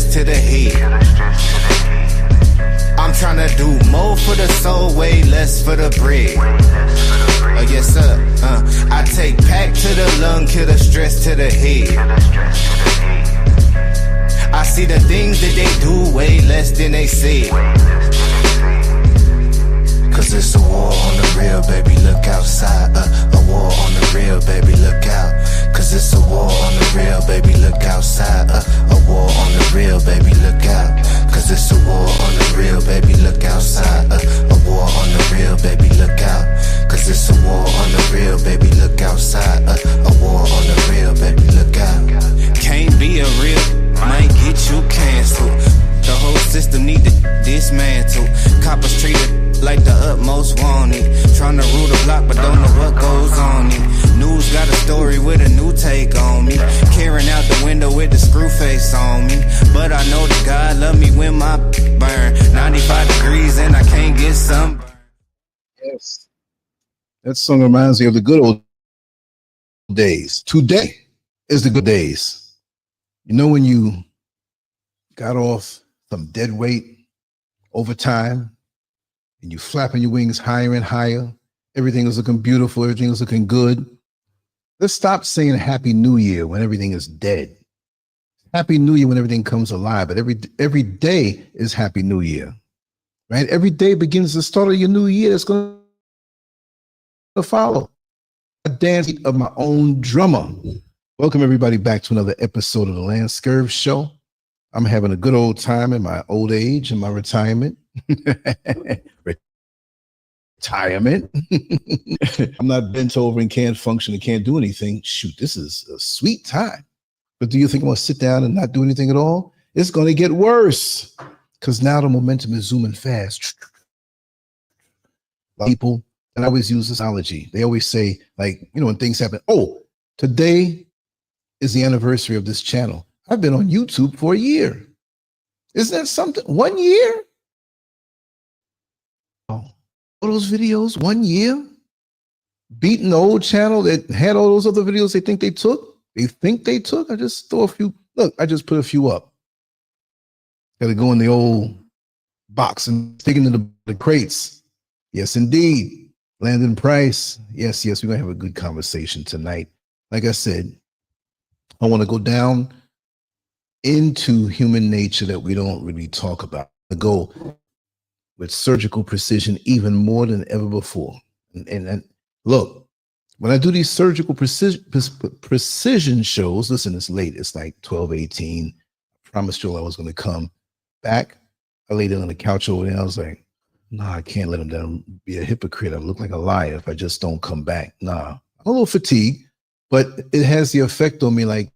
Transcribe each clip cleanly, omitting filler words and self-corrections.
stress to the head. I'm tryna do more for the soul, way less for the bread. Oh yes sir, I take pack to the lung, kill the stress to the head. I see the things that they do way less than they say. Cause it's a war on the real, baby, look outside. A war on the real, baby, look out. Cause it's a war on the real, baby, look outside. A war on the real, baby, look out. Cause it's a war on the real, baby, look outside. A war on the real, baby, look out. Cause it's a war on the real, baby, look outside. A war on the real, baby, look out. Can't be a real, might get you canceled. The whole system need to dismantle. Coppers treated like the utmost wanted. Trying to rule the block but don't know what goes on it. News got a story with a new take on me. Carrying out the window with the screw face on me. But I know that God love me when my burn 95 degrees and I can't get sunburned. Yes. That song reminds me of the good old days. Today is the good days. You know when you got off some dead weight over time and you flapping your wings higher and higher, everything is looking beautiful, everything is looking good. Let's stop saying Happy New Year when everything is dead. Happy New Year when everything comes alive, but every day is Happy New Year, right? Every day begins the start of your new year that's going to follow. A dance of my own drummer. Welcome everybody back to another episode of the Lancescurv Show. I'm having a good old time in my old age and my retirement. Retirement. I'm not bent over and can't function and can't do anything. Shoot, this is a sweet time. But do you think I'm going to sit down and not do anything at all? It's going to get worse because now the momentum is zooming fast. People, and I always use this analogy. They always say, like, you know, when things happen, oh, today is the anniversary of this channel. I've been on YouTube for a year. Isn't that something? 1 year? Oh, all those videos, 1 year? Beating the old channel that had all those other videos they think they took? They think they took? I just throw a few. Look, I just put a few up. Got to go in the old box and stick into the crates. Yes, indeed. Landon Price. Yes, we're going to have a good conversation tonight. Like I said, I want to go down into human nature that we don't really talk about. To go with surgical precision even more than ever before. And look, when I do these surgical precision shows, listen, it's late. It's like 12:18. I promised you I was going to come back. I laid down on the couch over there. I was like, nah, I can't let him down. Be a hypocrite. I look like a liar if I just don't come back. Nah, I'm a little fatigued, but it has the effect on me like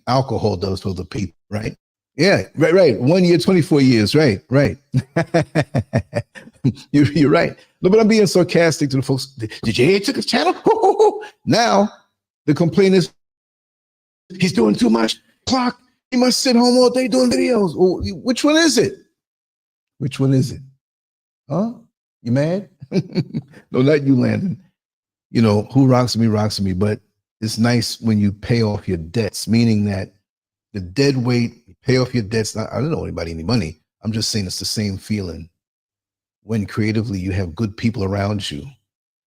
alcohol does for the people, right? Yeah, right. 1 year, 24 years, right. You're right. No, but I'm being sarcastic to the folks. Did you hear he took his channel? Now, the complaint is he's doing too much. Clock, he must sit home all day doing videos. Oh, which one is it? Which one is it? Huh? You mad? No, not you, Landon. You know, who rocks me, but it's nice when you pay off your debts, meaning that the dead weight, you pay off your debts. I don't know anybody any money. I'm just saying it's the same feeling when creatively you have good people around you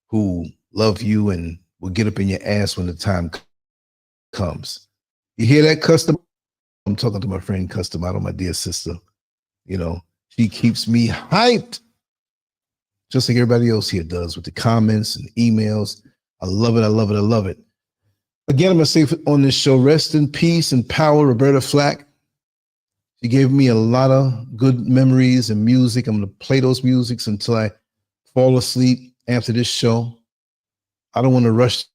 who love you and will get up in your ass when the time comes. You hear that, Custom? I'm talking to my friend Custom Auto, my dear sister. You know, she keeps me hyped, just like everybody else here does with the comments and emails. I love it. Again, I'm going to say on this show, rest in peace and power, Roberta Flack. She gave me a lot of good memories and music. I'm going to play those musics until I fall asleep after this show. I don't want to rush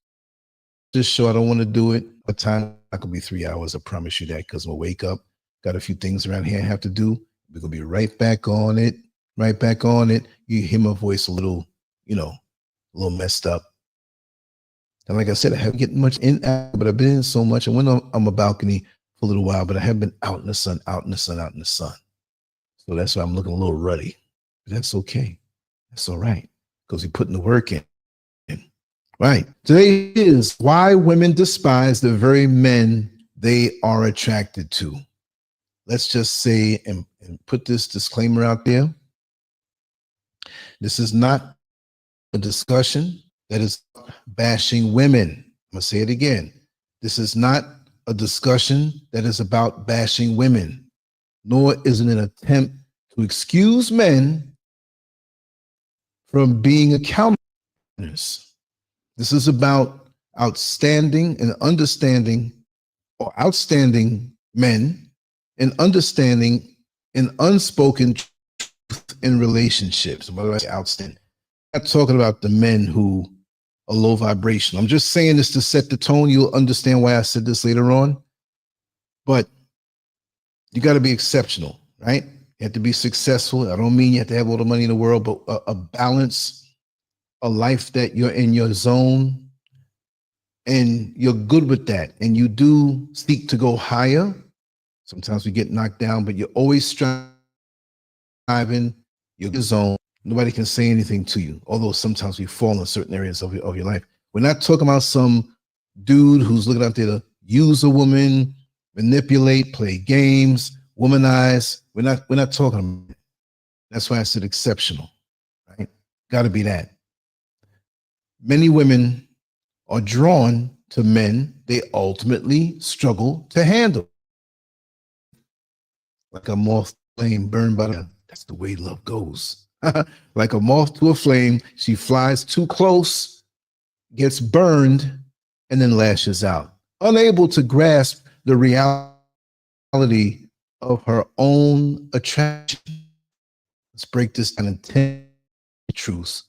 this show. I don't want to do it. The time I could be 3 hours. I promise you that, because I'm going to wake up. Got a few things around here I have to do. We're going to be right back on it. You hear my voice a little, a little messed up. And like I said, I haven't gotten much in, but I've been in so much. I went on my balcony for a little while, but I haven't been out in the sun. So that's why I'm looking a little ruddy. But that's okay. That's all right, because we're putting the work in. Right. Today is why women despise the very men they are attracted to. let's just say, and put this disclaimer out there. This is not a discussion that is bashing women. I'm going to say it again. This is not a discussion that is about bashing women, nor is it an attempt to excuse men from being accountable. This is about outstanding and understanding, or outstanding men and understanding an unspoken truth in relationships. What do I say outstanding? I'm not talking about the men who are low vibration. I'm just saying this to set the tone. You'll understand why I said this later on. But you got to be exceptional, right? You have to be successful. I don't mean you have to have all the money in the world, but a balance, a life that you're in your zone and you're good with that. And you do seek to go higher. Sometimes we get knocked down, but you're always striving, you're in your zone. Nobody can say anything to you, although sometimes we fall in certain areas of your life. We're not talking about some dude who's looking out there to use a woman, manipulate, play games, womanize. We're not talking about that. That's why I said exceptional, right? Got to be that. Many women are drawn to men they ultimately struggle to handle. Like a moth flame burned by the, that's the way love goes. Like a moth to a flame, she flies too close, gets burned, and then lashes out, unable to grasp the reality of her own attraction. Let's break this down and tell the truth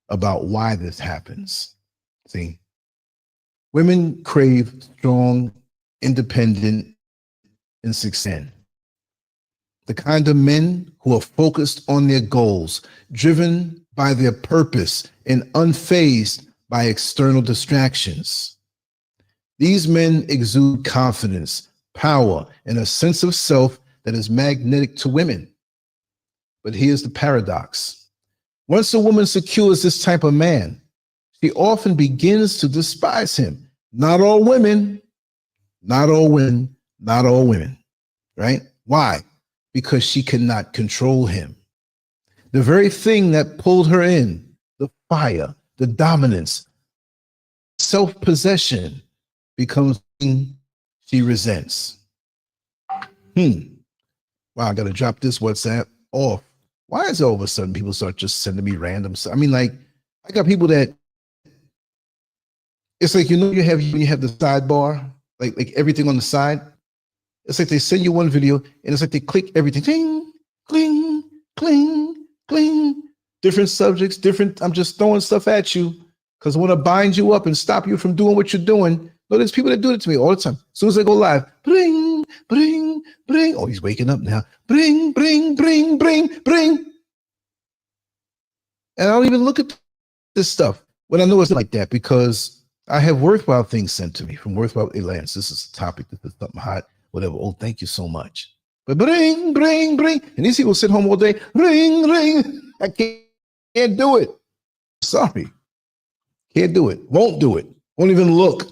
about why this happens. See, women crave strong, independent, and success. The kind of men who are focused on their goals, driven by their purpose, and unfazed by external distractions. These men exude confidence, power, and a sense of self that is magnetic to women. But here's the paradox. Once a woman secures this type of man, she often begins to despise him. Not all women, not all women, not all women, right? Why? Because she cannot control him. The very thing that pulled her in, the fire, the dominance, self-possession, becomes something she resents. Wow, I got to drop this WhatsApp off. Why is it all of a sudden people start just sending me random stuff? I mean, like, I got people that, it's like, you know, you have the sidebar, like everything on the side. It's like they send you one video and it's like they click everything. Cling, cling, cling, cling. Different subjects, different. I'm just throwing stuff at you because I want to bind you up and stop you from doing what you're doing. No, there's people that do it to me all the time. As soon as I go live, bring, bring, bring. Oh, he's waking up now. Bring, bring, bring, bring, bring. And I don't even look at this stuff when I know it's like that because I have worthwhile things sent to me from Worthwhile. Hey, Lance, this is a topic. This is something hot. Whatever. Oh, thank you so much. But bring, bring, bring. And these people sit home all day. Ring, ring. I can't do it. Sorry. Can't do it. Won't do it. Won't even look.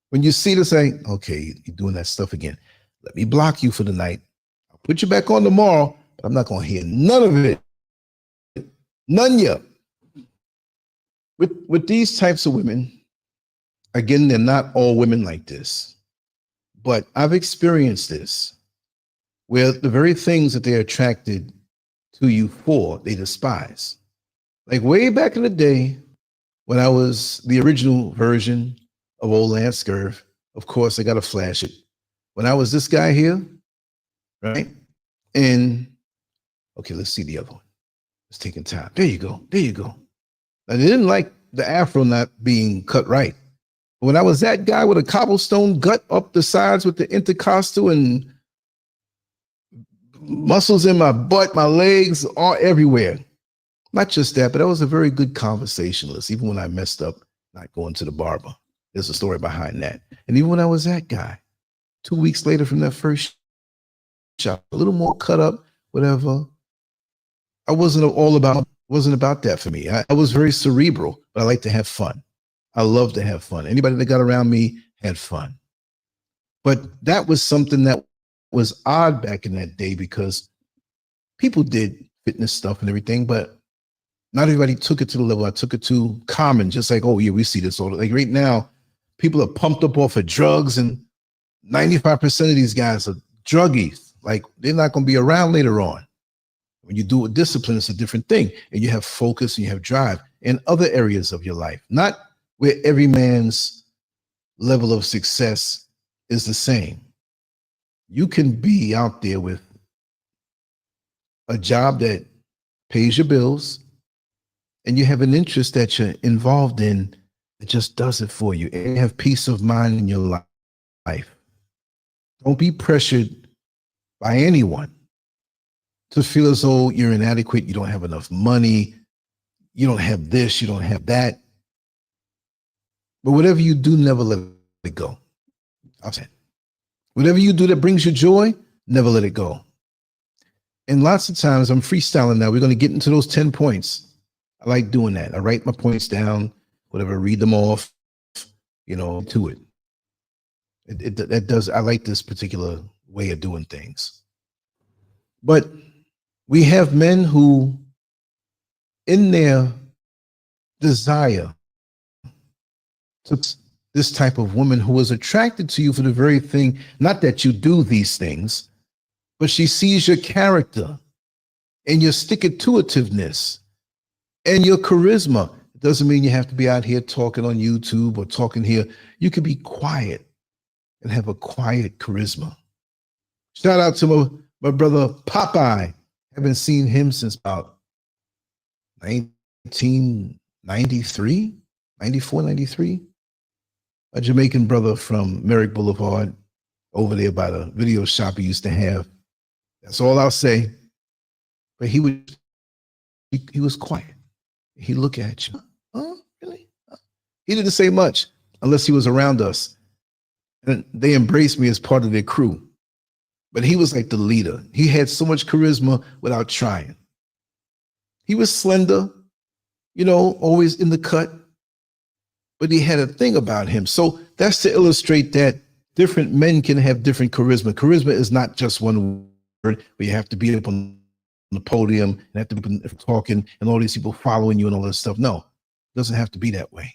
When you see this, say, okay, you're doing that stuff again. Let me block you for the night. I'll put you back on tomorrow, but I'm not going to hear none of it. None yet. With these types of women, again, they're not all women like this. But I've experienced this, where the very things that they're attracted to you for, they despise. Like way back in the day, when I was the original version of old Lancescurv, of course, I got to flash it. When I was this guy here, right? And, okay, let's see the other one. It's taking time. There you go. There you go. I didn't like the afro not being cut right. When I was that guy with a cobblestone gut up the sides with the intercostal and muscles in my butt, my legs are everywhere. Not just that, but I was a very good conversationalist, even when I messed up not going to the barber. There's a story behind that. And even when I was that guy, 2 weeks later from that first shop, a little more cut up, whatever. I wasn't about that for me. I was very cerebral, but I like to have fun. I love to have fun. Anybody that got around me had fun. But that was something that was odd back in that day because people did fitness stuff and everything, but not everybody took it to the level I took it to. Common, just like, oh yeah, we see this all. Like right now, people are pumped up off of drugs, and 95% of these guys are druggies. Like they're not going to be around later on. When you do it with discipline, it's a different thing, and you have focus and you have drive in other areas of your life. Not where every man's level of success is the same. You can be out there with a job that pays your bills, and you have an interest that you're involved in that just does it for you, and you have peace of mind in your life. Don't be pressured by anyone to feel as though you're inadequate, you don't have enough money, you don't have this, you don't have that. But whatever you do, never let it go. I'll say it. Whatever you do that brings you joy, never let it go. And lots of times I'm freestyling now. We're going to get into those 10 points. I like doing that. I write my points down, whatever, read them off, to it. That does, I like this particular way of doing things. But we have men who, in their desire to this type of woman who is attracted to you for the very thing, not that you do these things, but she sees your character and your stick-to-itiveness and your charisma. It doesn't mean you have to be out here talking on YouTube or talking here. You can be quiet and have a quiet charisma. Shout out to my brother Popeye. Haven't seen him since about 1993, 94, 93. A Jamaican brother from Merrick Boulevard over there by the video shop he used to have. That's all I'll say. But he was quiet. He looked at you. Oh, really? He didn't say much unless he was around us. And they embraced me as part of their crew. But he was like the leader. He had so much charisma without trying. He was slender, always in the cut. But he had a thing about him. So that's to illustrate that different men can have different charisma. Charisma is not just one word, but you have to be up on the podium and have to be talking and all these people following you and all this stuff. No, it doesn't have to be that way.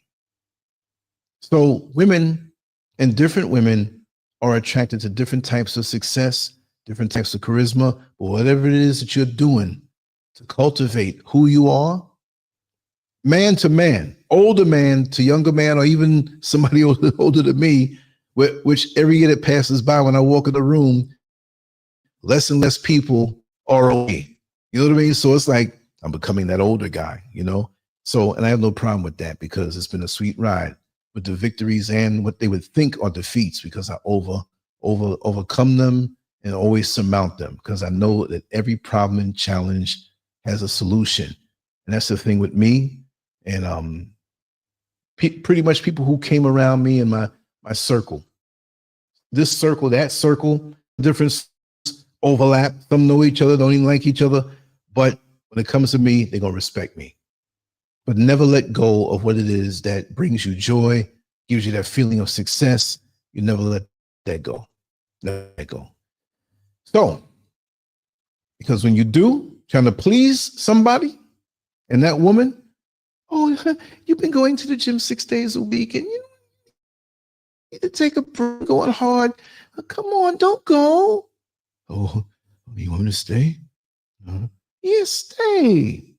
So women and different women are attracted to different types of success, different types of charisma, or whatever it is that you're doing to cultivate who you are, man to man, older man to younger man, or even somebody older than me, which every year that passes by when I walk in the room, less and less people are away. You know what I mean? So it's like I'm becoming that older guy, So, and I have no problem with that because it's been a sweet ride with the victories and what they would think are defeats, because I overcome them and always surmount them, because I know that every problem and challenge has a solution. And that's the thing with me. And pretty much people who came around me in my circle, this circle, that circle, different overlap. Some know each other, don't even like each other. But when it comes to me, they're going to respect me. But never let go of what it is that brings you joy, gives you that feeling of success. You never let that go. Let that go. So, because when you do, trying to please somebody, and that woman, oh, you've been going to the gym 6 days a week, and you need to take a break, going hard. Come on, don't go. Oh, you want me to stay? Yes, stay.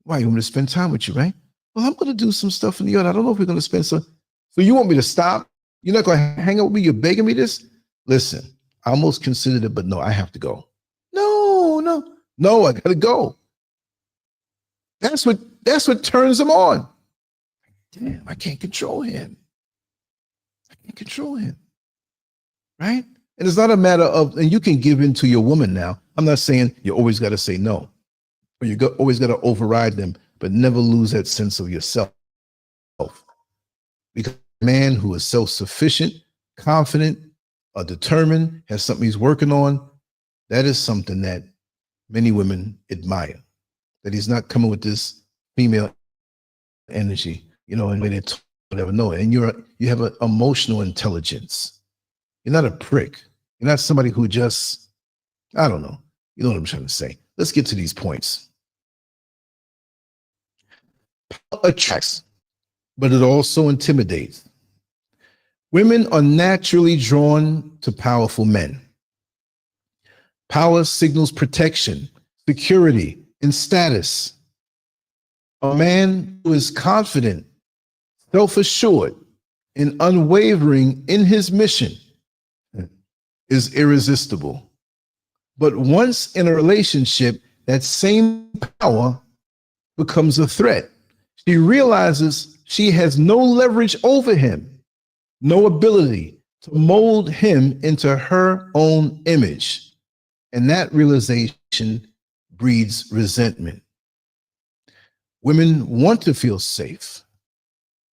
Why, you want me to spend time with you, right? Well, I'm going to do some stuff in the yard. I don't know if we're going to spend some. So you want me to stop? You're not going to hang out with me? You're begging me this? Listen, I almost considered it, but no, I have to go. No, I got to go. That's what turns them on. Damn, I can't control him. Right? And it's not a matter of, and you can give in to your woman now. I'm not saying you always got to say no, or you always got to override them, but never lose that sense of yourself. Because a man who is self-sufficient, confident, determined, has something he's working on, that is something that many women admire. That he's not coming with this female energy, and when they whatever. No, and you have an emotional intelligence. You're not a prick. You're not somebody who just, I don't know. You know what I'm trying to say. Let's get to these points. Power attracts, but it also intimidates. Women are naturally drawn to powerful men. Power signals protection, security, and status. A man who is confident, self-assured, and unwavering in his mission is irresistible. But once in a relationship, that same power becomes a threat. She realizes she has no leverage over him, no ability to mold him into her own image. And that realization breeds resentment. Women want to feel safe,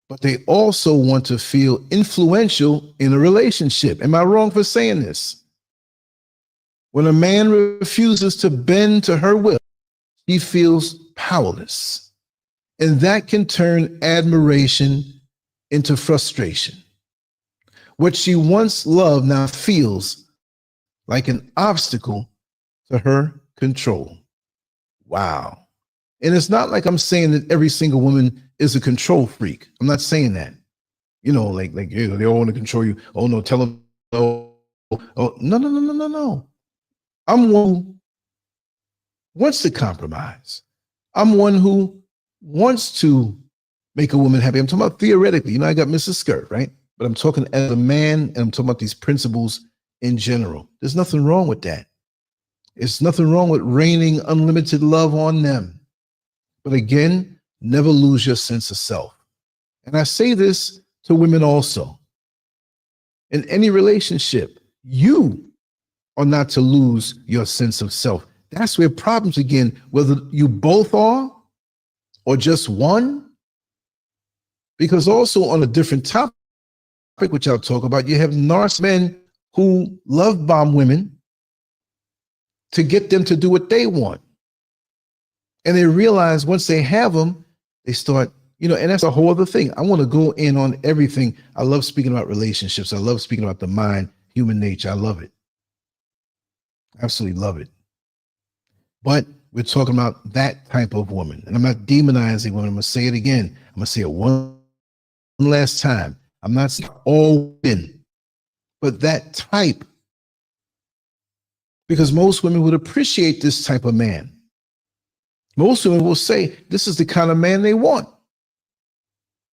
but they also want to feel influential in a relationship. Am I wrong for saying this? When a man refuses to bend to her will, she feels powerless. And that can turn admiration into frustration. What she once loved now feels like an obstacle to her control. Wow. And it's not like I'm saying that every single woman is a control freak. I'm not saying that. You know, like they all want to control you. Oh no, tell them no. Oh no. I'm one who wants to compromise. I'm one who wants to make a woman happy. I'm talking about theoretically. You know, I got Mrs. Scurv, right? But I'm talking as a man, and I'm talking about these principles in general. There's nothing wrong with that. There's nothing wrong with raining unlimited love on them. But again, never lose your sense of self. And I say this to women also. In any relationship, you are not to lose your sense of self. That's where problems begin, whether you both are or just one. Because also on a different topic, which I'll talk about, you have narcissistic men who love bomb women to get them to do what they want. And they realize once they have them, they start, you know, and that's a whole other thing. I want to go in on everything. I love speaking about relationships. I love speaking about the mind, human nature. I love it. Absolutely love it. But we're talking about that type of woman. And I'm not demonizing women. I'm going to say it again. I'm going to say it one last time. I'm not saying all women, but that type. Because most women would appreciate this type of man. Most women will say, this is the kind of man they want.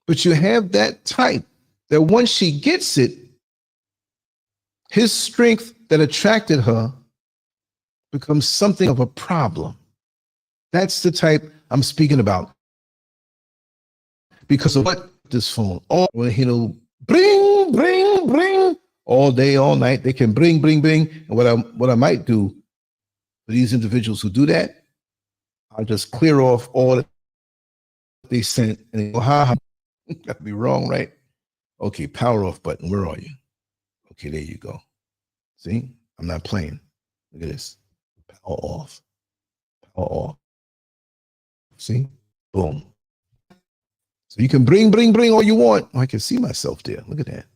But you have that type that once she gets it, his strength that attracted her becomes something of a problem. That's the type I'm speaking about. Because of what this phone, all, you know, bring, all day, all night. They can bring. And what I might do for these individuals who do that, I'll just clear off all that they sent and they go, ha, that'd be wrong, right? Okay, power off button. Where are you? Okay, there you go. See, I'm not playing. Look at this. Power off. Power off. See? Boom. So you can bring all you want. Oh, I can see myself there. Look at that.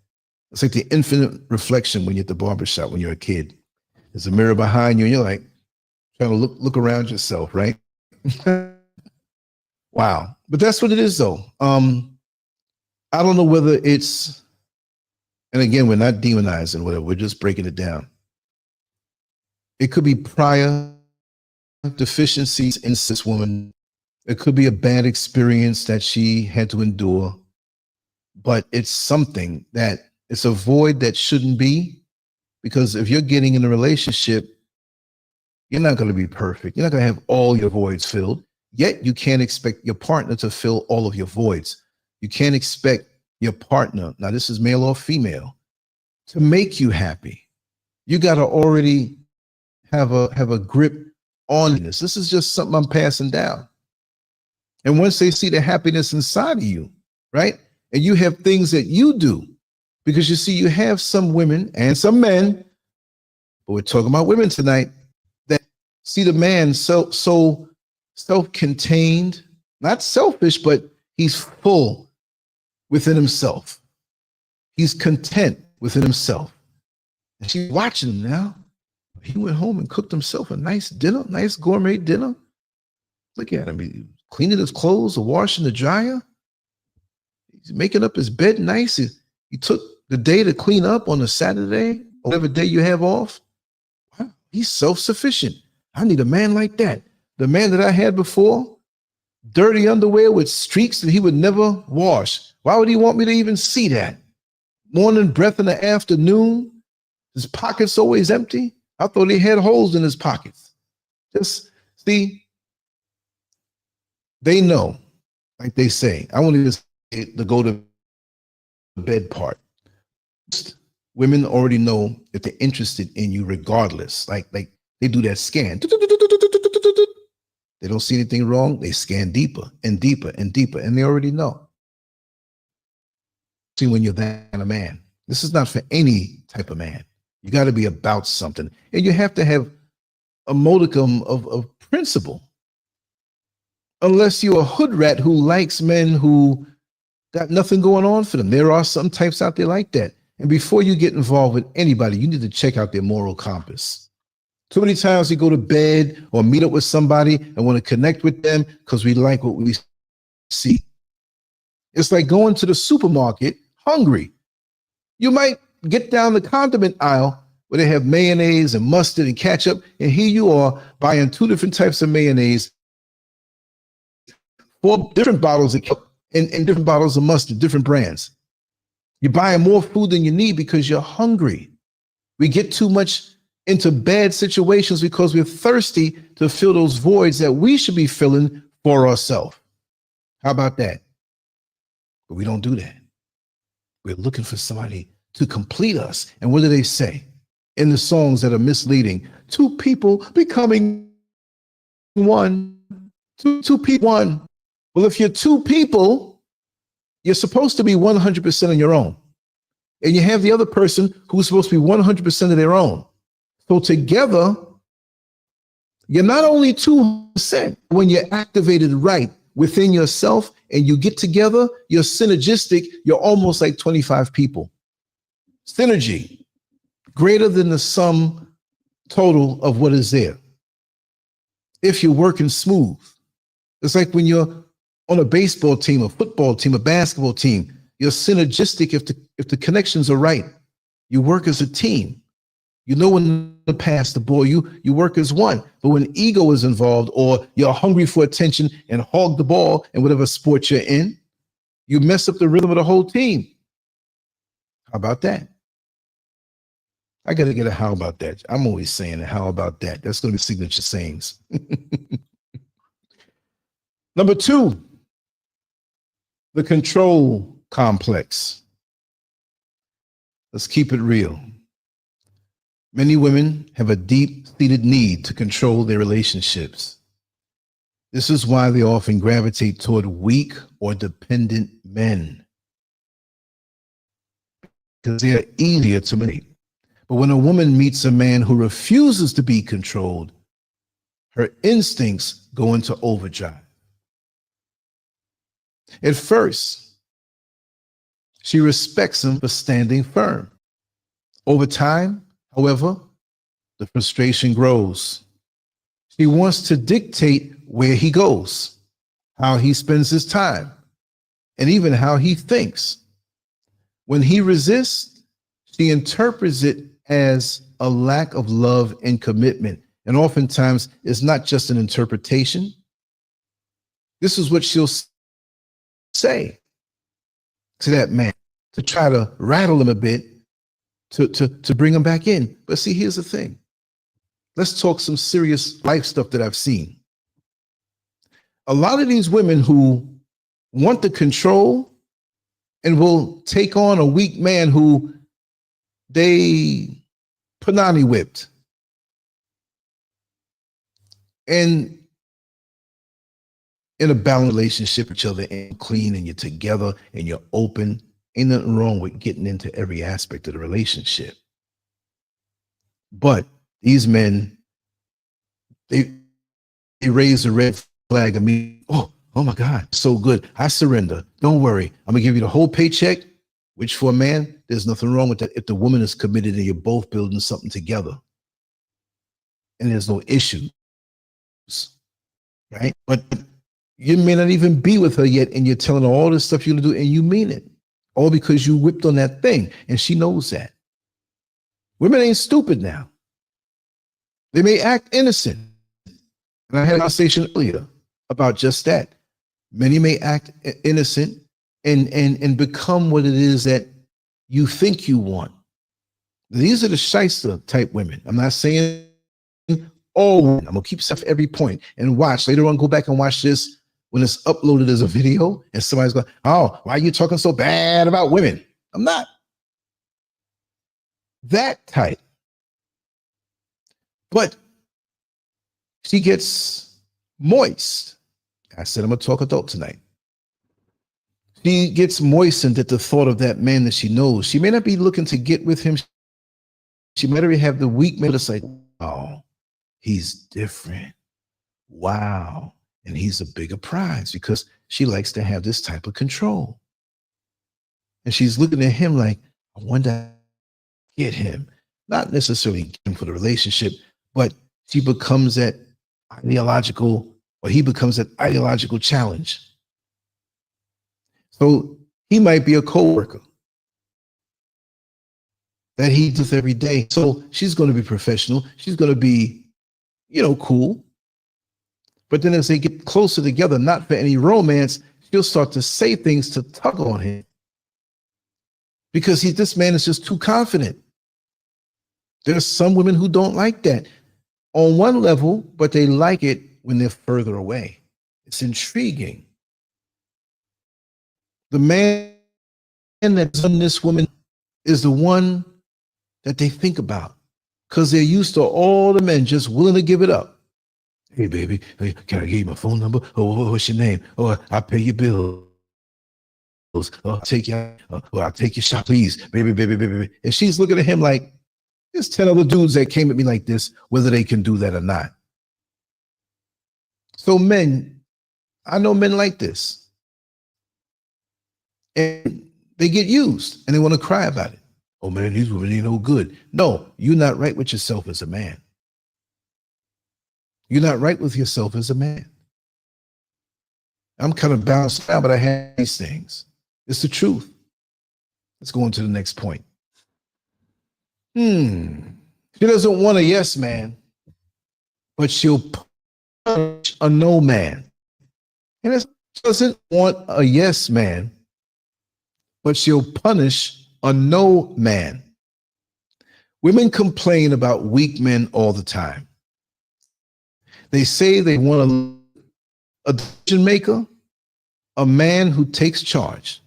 It's like the infinite reflection when you're at the barbershop when you're a kid. There's a mirror behind you and you're like trying to look around yourself, right? Wow. But that's what it is though. I don't know whether it's, and again, we're not demonizing whatever, we're just breaking it down. It could be prior deficiencies in this woman. It could be a bad experience that she had to endure, but it's something that it's a void that shouldn't be, because if you're getting in a relationship, you're not going to be perfect. You're not going to have all your voids filled, yet you can't expect your partner to fill all of your voids. You can't expect your partner, now this is male or female, to make you happy. You got to already have a grip on this. This is just something I'm passing down. And once they see the happiness inside of you, right? And you have things that you do, because you see, you have some women and some men, but we're talking about women tonight, that see the man so self-contained, not selfish, but he's full within himself. He's content within himself. And she's watching him now. He went home and cooked himself a nice dinner, nice gourmet dinner. Look at him. He's cleaning his clothes or washing the dryer. He's making up his bed nice. He took the day to clean up on a Saturday, or whatever day you have off. Wow, he's self-sufficient. I need a man like that. The man that I had before, dirty underwear with streaks that he would never wash. Why would he want me to even see that? Morning breath in the afternoon. His pockets always empty. I thought he had holes in his pockets. Just see, they know, like they say. I want to just say the go to bed part. Women already know that they're interested in you regardless. Like they do that scan. They don't see anything wrong. They scan deeper and deeper and deeper, and they already know. See, when you're that kind of man, this is not for any type of man. You got to be about something, and you have to have a modicum of principle. Unless you're a hood rat who likes men who got nothing going on for them. There are some types out there like that. And before you get involved with anybody, you need to check out their moral compass. Too many times we go to bed or meet up with somebody and want to connect with them because we like what we see. It's like going to the supermarket hungry. You might get down the condiment aisle where they have mayonnaise and mustard and ketchup, and here you are buying 2 different types of mayonnaise, 4 different bottles of ketchup, and different bottles of mustard, different brands. You're buying more food than you need because you're hungry. We get too much into bad situations because we're thirsty to fill those voids that we should be filling for ourselves. How about that? But we don't do that. We're looking for somebody to complete us. And what do they say in the songs that are misleading? 2 people becoming one. Two people, one. Well, if you're 2 people, you're supposed to be 100% on your own. And you have the other person who's supposed to be 100% of their own. So together, you're not only 2%. When you're activated right within yourself and you get together, you're synergistic. You're almost like 25 people. Synergy, greater than the sum total of what is there. If you're working smooth, it's like when you're on a baseball team, a football team, a basketball team, you're synergistic if the connections are right. You work as a team. You know when to pass the ball. You work as one. But when ego is involved, or you're hungry for attention and hog the ball in whatever sport you're in, you mess up the rhythm of the whole team. How about that? I got to get a how about that. I'm always saying a how about that. That's going to be signature sayings. Number 2, the control complex. Let's keep it real. Many women have a deep-seated need to control their relationships. This is why they often gravitate toward weak or dependent men, because they are easier to manipulate. But when a woman meets a man who refuses to be controlled, her instincts go into overdrive. At first, she respects him for standing firm. Over time, however, the frustration grows. She wants to dictate where he goes, how he spends his time, and even how he thinks. When he resists, she interprets it as a lack of love and commitment. And oftentimes, it's not just an interpretation. This is what she'll say to that man to try to rattle him a bit, to bring him back in. But see, here's the thing. Let's talk some serious life stuff that I've seen. A lot of these women who want the control and will take on a weak man who they panani whipped. And in a balanced relationship with each other and clean, and you're together and you're open, ain't nothing wrong with getting into every aspect of the relationship. But these men, they raise a red flag of me. Oh my God, so good. I surrender. Don't worry. I'm gonna give you the whole paycheck which for a man, there's nothing wrong with that if the woman is committed and you're both building something together and there's no issues, right? But you may not even be with her yet and you're telling her all this stuff you're gonna do and you mean it, all because you whipped on that thing and she knows that. Women ain't stupid now. They may act innocent. And I had a conversation earlier about just that. Many may act innocent and become what it is that you think you want. These are the shyster type women. I'm not saying all women. I'm gonna keep stuff every point and watch. Later on, go back and watch this when it's uploaded as a video and somebody's going, oh, why are you talking so bad about women? I'm not that type. But she gets moist. I said, I'm gonna talk adult tonight. She gets moistened at the thought of that man that she knows. She may not be looking to get with him. She might already have the weak man to say, oh, he's different. Wow. And he's a bigger prize because she likes to have this type of control. And she's looking at him like, I wonder if I get him. Not necessarily get him for the relationship, but she becomes that ideological, or he becomes that ideological challenge. So he might be a coworker that he does every day. So she's going to be professional. She's going to be, cool. But then as they get closer together, not for any romance, she'll start to say things to tug on him because this man is just too confident. There's some women who don't like that on one level, but they like it when they're further away. It's intriguing. The man that's done this woman is the one that they think about because they're used to all the men just willing to give it up. Hey, baby, hey, can I give you my phone number? Oh, what's your name? Oh, I'll pay your bills. Oh, I'll take your shot, please. Baby. And she's looking at him like, there's 10 other dudes that came at me like this, whether they can do that or not. So men, I know men like this. And they get used and they want to cry about it. Oh man, these women ain't no good. No, you're not right with yourself as a man. You're not right with yourself as a man. I'm kind of balanced now, but I have these things. It's the truth. Let's go on to the next point. She doesn't want a yes man, but she'll punish a no man. And she doesn't want a yes man, but she'll punish a no man. Women complain about weak men all the time. They say they want a decision maker, a man who takes charge.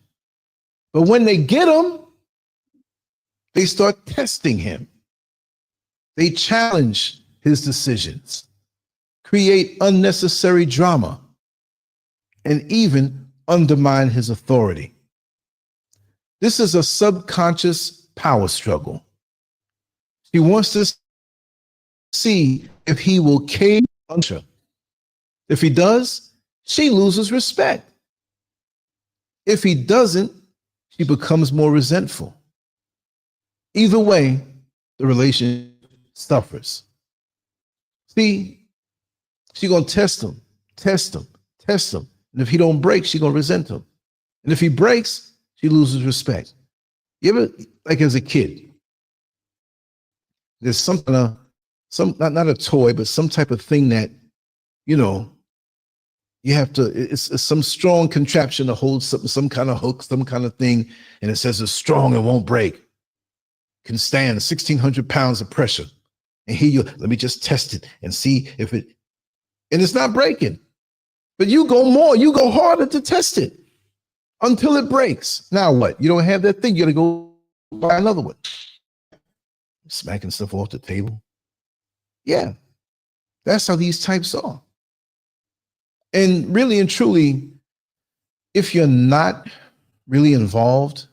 But when they get him, they start testing him. They challenge his decisions, create unnecessary drama, and even undermine his authority. This is a subconscious power struggle. She wants to see if he will cave under. If he does, she loses respect. If he doesn't, she becomes more resentful. Either way, the relationship suffers. See, she's going to test him. And if he don't break, she's going to resent him. And if he breaks, she loses respect. You ever, like as a kid, there's something, not a toy, but some type of thing that, you have to, it's some strong contraption to hold some kind of hook, some kind of thing. And it says it's strong and won't break. Can stand 1,600 pounds of pressure. And here let me just test it and see if it, and it's not breaking. But you go harder to test it until it breaks. Now what? You don't have that thing. You got to go buy another one. Smacking stuff off the table. Yeah, that's how these types are. And really and truly, if you're not really involved,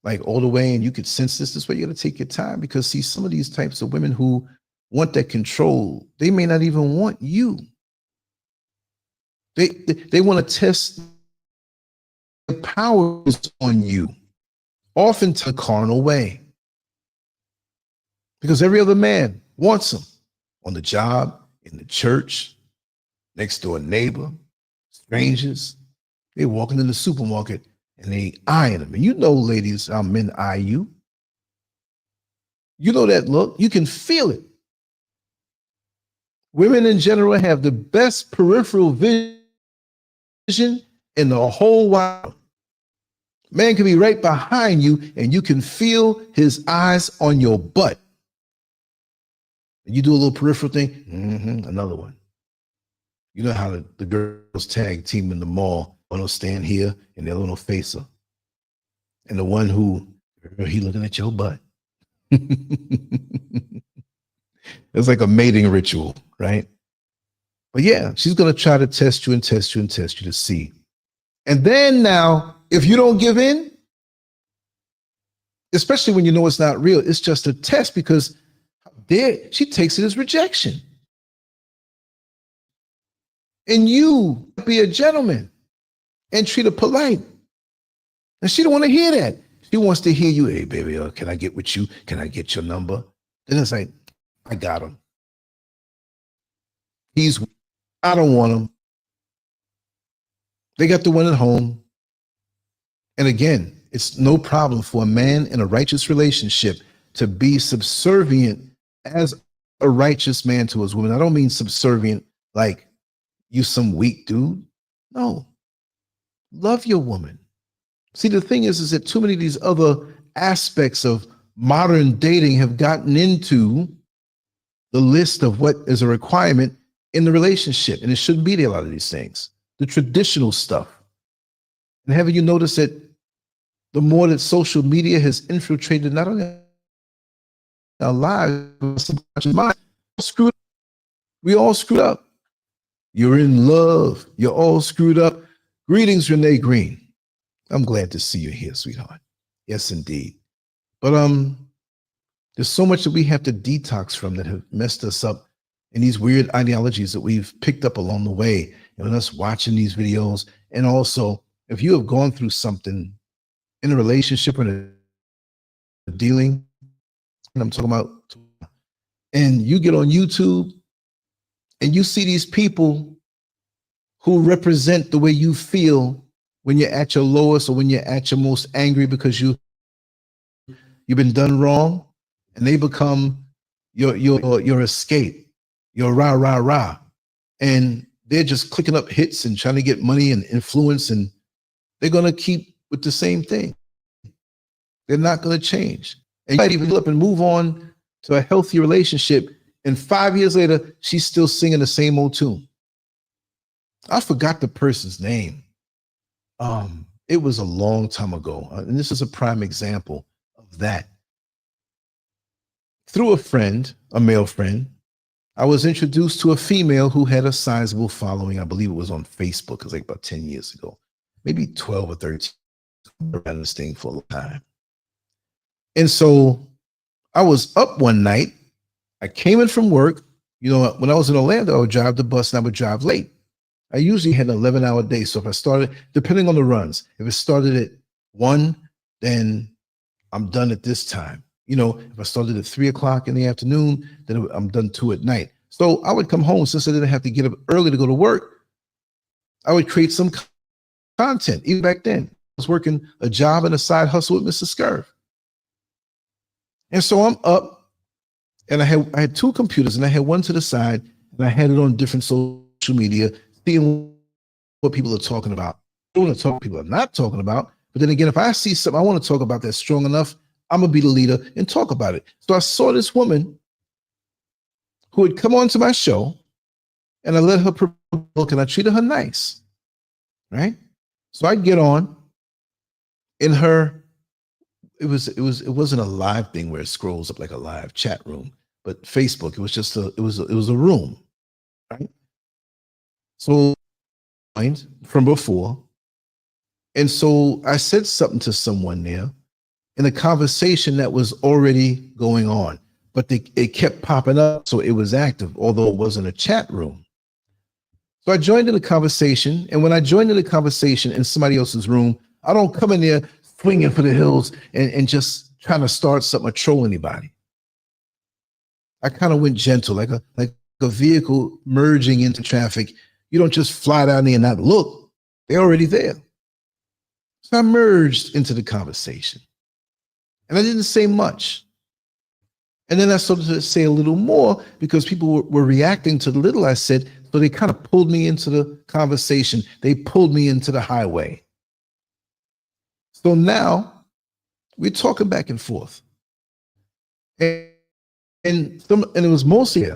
like all the way, and you could sense this way, you got to take your time because see, some of these types of women who want that control, they may not even want you. They want to test their powers on you. often to the carnal way. Because every other man wants them on the job, in the church, next door neighbor, strangers. They're walking in the supermarket and they eyeing them. And you know, ladies, how men eye you. You know that look. You can feel it. Women in general have the best peripheral vision in the whole world. Man can be right behind you and you can feel his eyes on your butt. You do a little peripheral thing, another one. You know how the girls tag team in the mall, one will stand here and the other one will face her. And the one who, he looking at your butt. It's like a mating ritual, right? But yeah, she's going to try to test you and test you and test you to see. And then now, if you don't give in, especially when you know it's not real, it's just a test because she takes it as rejection. And you be a gentleman and treat her polite. And she don't want to hear that. She wants to hear you, hey, baby, can I get with you? Can I get your number? Then it's like, I got him. I don't want him. They got the one at home. And again, it's no problem for a man in a righteous relationship to be subservient as a righteous man to his woman. I don't mean subservient like you some weak dude. No. Love your woman. See, the thing is that too many of these other aspects of modern dating have gotten into the list of what is a requirement in the relationship. And it shouldn't be there, a lot of these things. The traditional stuff. And haven't you noticed that the more that social media has infiltrated not only our lives, but we all screwed up. You're in love. You're all screwed up. Greetings, Renee Green. I'm glad to see you here, sweetheart. Yes, indeed. But there's so much that we have to detox from that have messed us up in these weird ideologies that we've picked up along the way. And us watching these videos. And also, if you have gone through something in a relationship or in a dealing, and I'm talking about, and you get on YouTube and you see these people who represent the way you feel when you're at your lowest or when you're at your most angry because you've been done wrong, and they become your escape, your rah, rah, rah. And they're just clicking up hits and trying to get money and influence, and they're going to keep with the same thing. They're not going to change. And you might even up and move on to a healthy relationship, and 5 years later, she's still singing the same old tune. I forgot the person's name. It was a long time ago, and this is a prime example of that. Through a friend, a male friend, I was introduced to a female who had a sizable following. I believe it was on Facebook. It was like about 10 years ago, maybe 12 or 13. I ran this thing for a long time. And so I was up one night. I came in from work. You know, when I was in Orlando, I would drive the bus and I would drive late. I usually had an 11-hour day. So if I started, depending on the runs, if it started at 1, then I'm done at this time. You know, if I started at 3 o'clock in the afternoon, then I'm done 2 at night. So I would come home, since I didn't have to get up early to go to work, I would create some content. Even back then, I was working a job and a side hustle with Mr. Scurv. And so I'm up, and I had 2 computers, and I had one to the side, and I had it on different social media, seeing what people are talking about. I don't want to talk people are not talking about. But then again, if I see something I want to talk about that's strong enough, I'm going to be the leader and talk about it. So I saw this woman who had come on to my show, and I let her provoke, and I treated her nice, right? So I get on in her, it wasn't a live thing where it scrolls up like a live chat room, but Facebook, it was just it was a room, right? So from before. And so I said something to someone there in a conversation that was already going on, but it kept popping up. So it was active, although it wasn't a chat room. So I joined in the conversation. And when I joined in the conversation in somebody else's room, I don't come in there swinging for the hills and just trying to start something or troll anybody. I kind of went gentle, like a vehicle merging into traffic. You don't just fly down there and not look. They're already there. So I merged into the conversation. And I didn't say much. And then I started to say a little more because people were reacting to the little I said. So they kind of pulled me into the conversation. They pulled me into the highway. So now we're talking back and forth. And it was mostly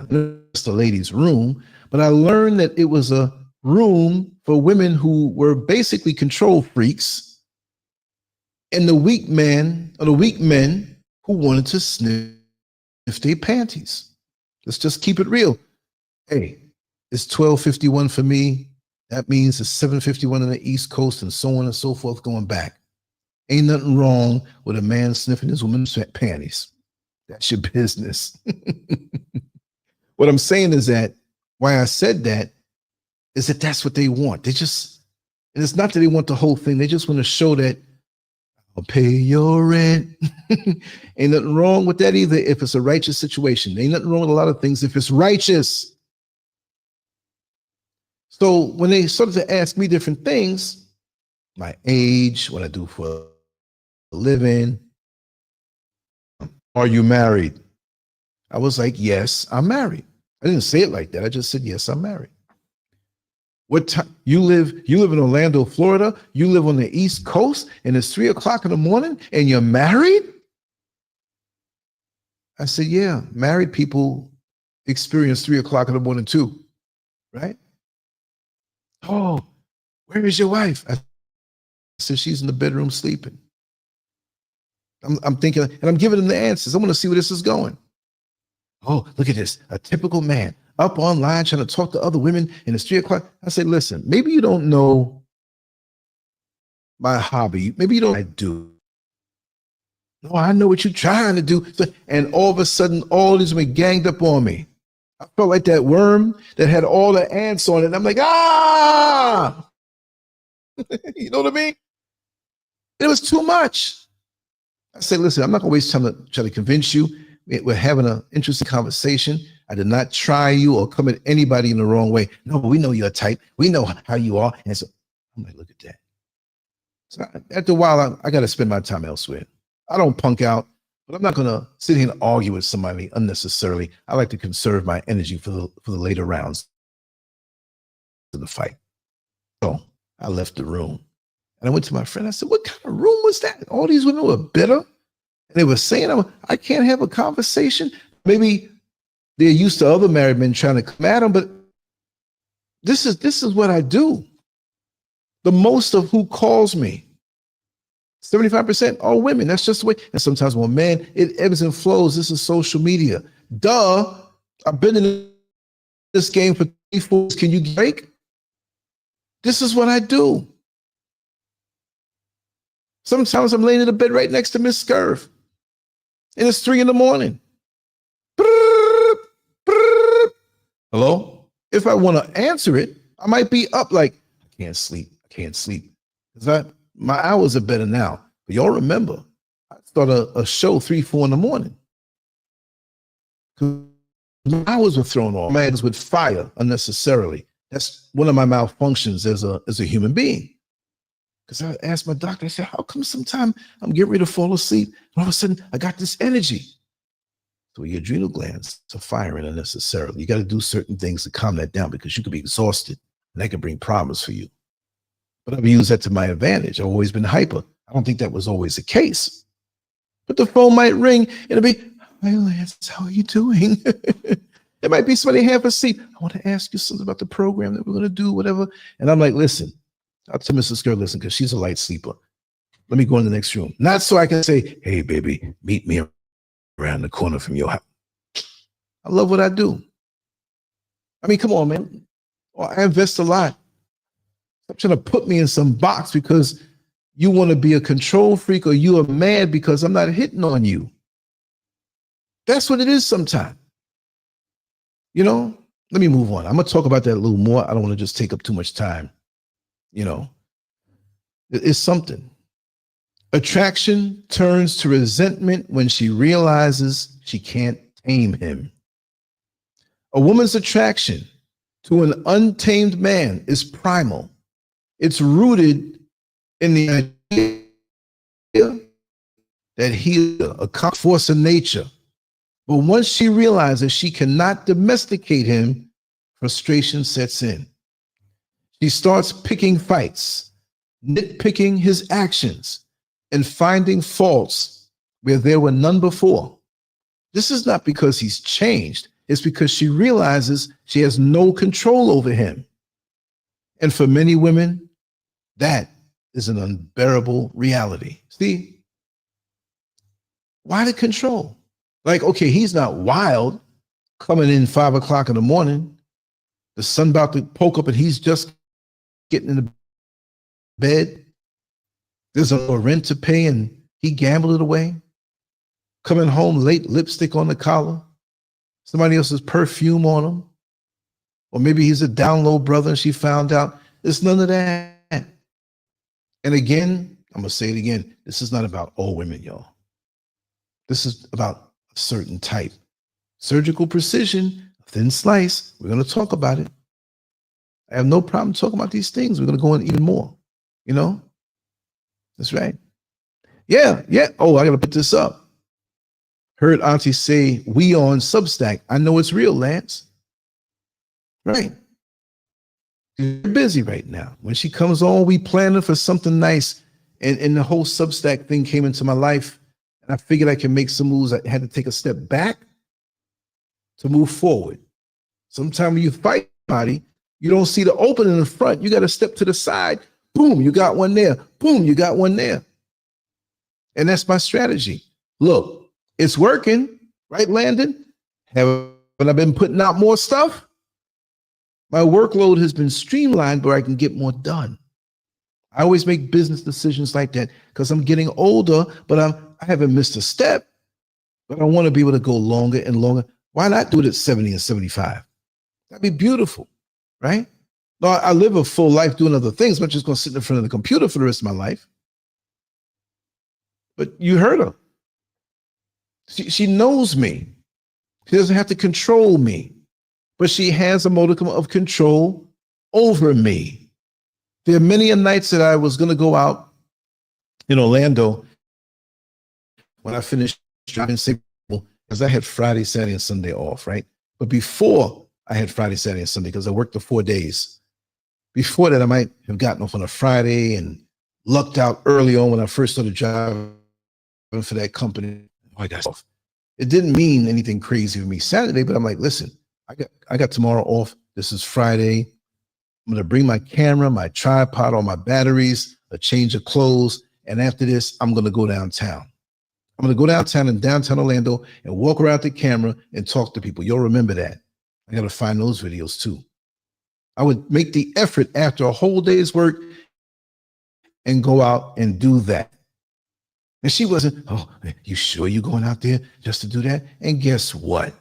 just a lady's room, but I learned that it was a room for women who were basically control freaks and the weak men who wanted to sniff their panties. Let's just keep it real. Hey, it's 12:51 for me. That means it's 7:51 on the East Coast and so on and so forth going back. Ain't nothing wrong with a man sniffing his woman's panties. That's your business. What I'm saying is that why I said that is that that's what they want. They just, and it's not that they want the whole thing. They just want to show that I'll pay your rent. Ain't nothing wrong with that either if it's a righteous situation. Ain't nothing wrong with a lot of things if it's righteous. So when they started to ask me different things, my age, what I do for a living, are you married? I was like, yes, I'm married. I didn't say it like that. I just said, yes, I'm married. What time you live in Orlando, Florida? You live on the East Coast and it's 3 o'clock in the morning and you're married? I said, yeah, married people experience 3 o'clock in the morning too, right? Oh, where is your wife? I said, she's in the bedroom sleeping. I'm thinking, and I'm giving them the answers. I want to see where this is going. Oh, look at this. A typical man up online trying to talk to other women and it's 3 o'clock. I said, listen, maybe you don't know my hobby. Maybe you don't. I do. No, I know what you're trying to do. And all of a sudden, all these women ganged up on me. I felt like that worm that had all the ants on it. And I'm like, ah! You know what I mean? It was too much. I said, listen, I'm not going to waste time to try to convince you. We're having an interesting conversation. I did not try you or come at anybody in the wrong way. No, we know your type. We know how you are. And so I'm like, look at that. So after a while, I got to spend my time elsewhere. I don't punk out, but I'm not going to sit here and argue with somebody unnecessarily. I like to conserve my energy for the later rounds of the fight. So I left the room. And I went to my friend. I said, what kind of room was that? All these women were bitter. And they were saying, I can't have a conversation. Maybe they're used to other married men trying to come at them, but this is what I do. The most of who calls me, 75% are women. That's just the way. And sometimes when man, it ebbs and flows. This is social media. Duh. I've been in this game for 3-4 years. Can you break? This is what I do. Sometimes I'm laying in the bed right next to Lancescurv, and it's 3 a.m. Hello? If I want to answer it, I might be up like, I can't sleep. Because my hours are better now. But y'all remember, I started a show 3-4 in the morning. My hours were thrown off. My head with fire unnecessarily. That's one of my malfunctions as a human being. Because I asked my doctor, I said, how come sometimes I'm getting ready to fall asleep and all of a sudden I got this energy? So your adrenal glands are firing unnecessarily. You got to do certain things to calm that down because you could be exhausted and that could bring problems for you. But I've used that to my advantage. I've always been hyper. I don't think that was always the case. But the phone might ring and it'll be, hi Lance, how are you doing? It might be somebody half asleep. I want to ask you something about the program that we're going to do, whatever. And I'm like, listen, I'll tell Mrs. Girl, listen, because she's a light sleeper. Let me go in the next room. Not so I can say, hey, baby, meet me around the corner from your house. I love what I do. I mean, come on, man. I invest a lot. Stop trying to put me in some box because you want to be a control freak or you are mad because I'm not hitting on you. That's what it is sometimes. You know, let me move on. I'm going to talk about that a little more. I don't want to just take up too much time. You know, it's something. Attraction turns to resentment when she realizes she can't tame him. A woman's attraction to an untamed man is primal. It's rooted in the idea that he's a force of nature. But once she realizes she cannot domesticate him, frustration sets in. She starts picking fights, nitpicking his actions, and finding faults where there were none before. This is not because he's changed. It's because she realizes she has no control over him. And for many women, that is an unbearable reality. See, why the control? Like, okay, he's not wild coming in 5 o'clock in the morning. The sun about to poke up and he's just getting in the bed. There's a rent to pay and he gambled it away. Coming home late, lipstick on the collar. Somebody else's perfume on him. Or maybe he's a down low brother and she found out. It's none of that. And again, I'm going to say it again. This is not about all women, y'all. This is about a certain type. Surgical precision, thin slice. We're going to talk about it. I have no problem talking about these things. We're going to go in even more. You know? That's right. Yeah. Oh, I got to put this up. Heard Auntie say, we on Substack. I know it's real, Lance. Right. She's busy right now. When she comes on, we planning for something nice. And the whole Substack thing came into my life. And I figured I can make some moves. I had to take a step back to move forward. Sometimes when you fight somebody, you don't see the opening in the front. You got to step to the side. Boom, you got one there. Boom, you got one there. And that's my strategy. Look. It's working, right, Landon? Haven't I been putting out more stuff? My workload has been streamlined where I can get more done. I always make business decisions like that because I'm getting older, but I haven't missed a step, but I want to be able to go longer and longer. Why not do it at 70 and 75? That'd be beautiful, right? No, I live a full life doing other things. I'm not just going to sit in front of the computer for the rest of my life. But you heard her. She knows me. She doesn't have to control me, but she has a modicum of control over me. There are many a nights that I was going to go out in Orlando when I finished driving because I had Friday, Saturday, and Sunday off, right? But before I had Friday, Saturday, and Sunday, because I worked the 4 days, before that I might have gotten off on a Friday and lucked out early on when I first started driving for that company. It didn't mean anything crazy for me Saturday, but I'm like, listen, I got tomorrow off. This is Friday. I'm going to bring my camera, my tripod, all my batteries, a change of clothes. And after this, I'm going to go downtown. I'm going to go downtown in downtown Orlando and walk around the camera and talk to people. You'll remember that. I got to find those videos too. I would make the effort after a whole day's work and go out and do that. And she wasn't, oh, you sure you're going out there just to do that? And guess what?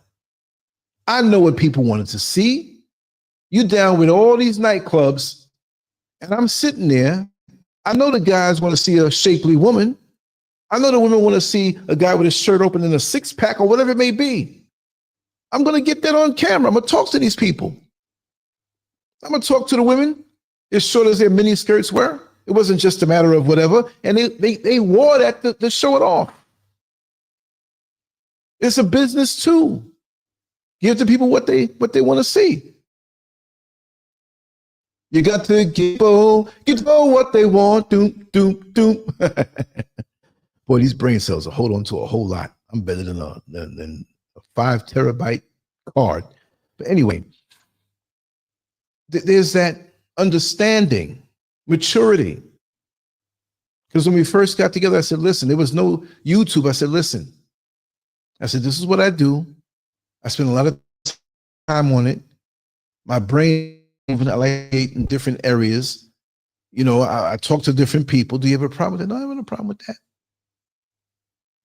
I know what people wanted to see. You down with all these nightclubs, and I'm sitting there. I know the guys want to see a shapely woman. I know the women want to see a guy with his shirt open and a six-pack or whatever it may be. I'm going to get that on camera. I'm going to talk to these people. I'm going to talk to the women as short as their mini skirts were. It wasn't just a matter of whatever. And they wore that to show it off. It's a business too. Give the people what they want to see. You got to give what they want. Doom. Boy, these brain cells will hold on to a whole lot. I'm better than a 5 terabyte card. But anyway, there's that understanding. Maturity. Because when we first got together, I said, listen, there was no YouTube. I said, listen, this is what I do. I spend a lot of time on it. My brain, I like in different areas. You know, I talk to different people. Do you have a problem with that? No, I don't have a problem with that.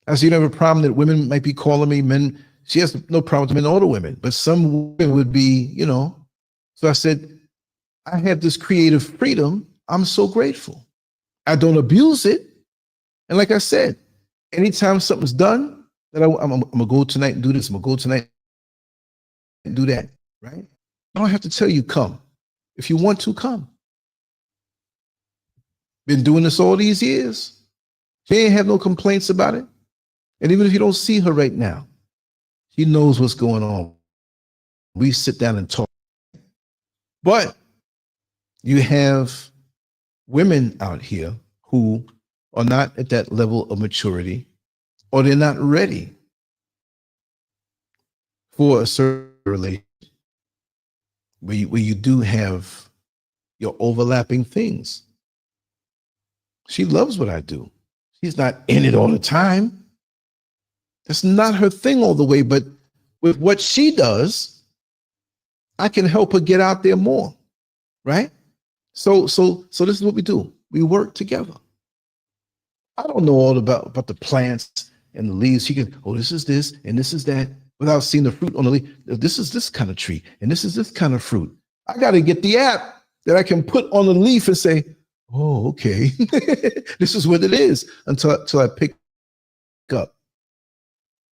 I said, you don't have a problem that women might be calling me men. She has no problem with men or the women, but some women would be, you know. So I said, I have this creative freedom. I'm so grateful. I don't abuse it. And like I said, anytime something's done, that I'm gonna go tonight and do this, I'm gonna go tonight and do that, right? I don't have to tell you come. If you want to, come. Been doing this all these years. She ain't have no complaints about it. And even if you don't see her right now, she knows what's going on. We sit down and talk. But you have women out here who are not at that level of maturity, or they're not ready for a certain relationship where you do have your overlapping things. She loves what I do. She's not in it all the time. That's not her thing all the way, but with what she does, I can help her get out there more, right? So this is what we do. We work together. I don't know all about the plants and the leaves. She can, oh, this is this and this is that, without seeing the fruit on the leaf. This is this kind of tree and this is this kind of fruit. I got to get the app that I can put on the leaf and say, oh, okay, this is what it is, until I pick up.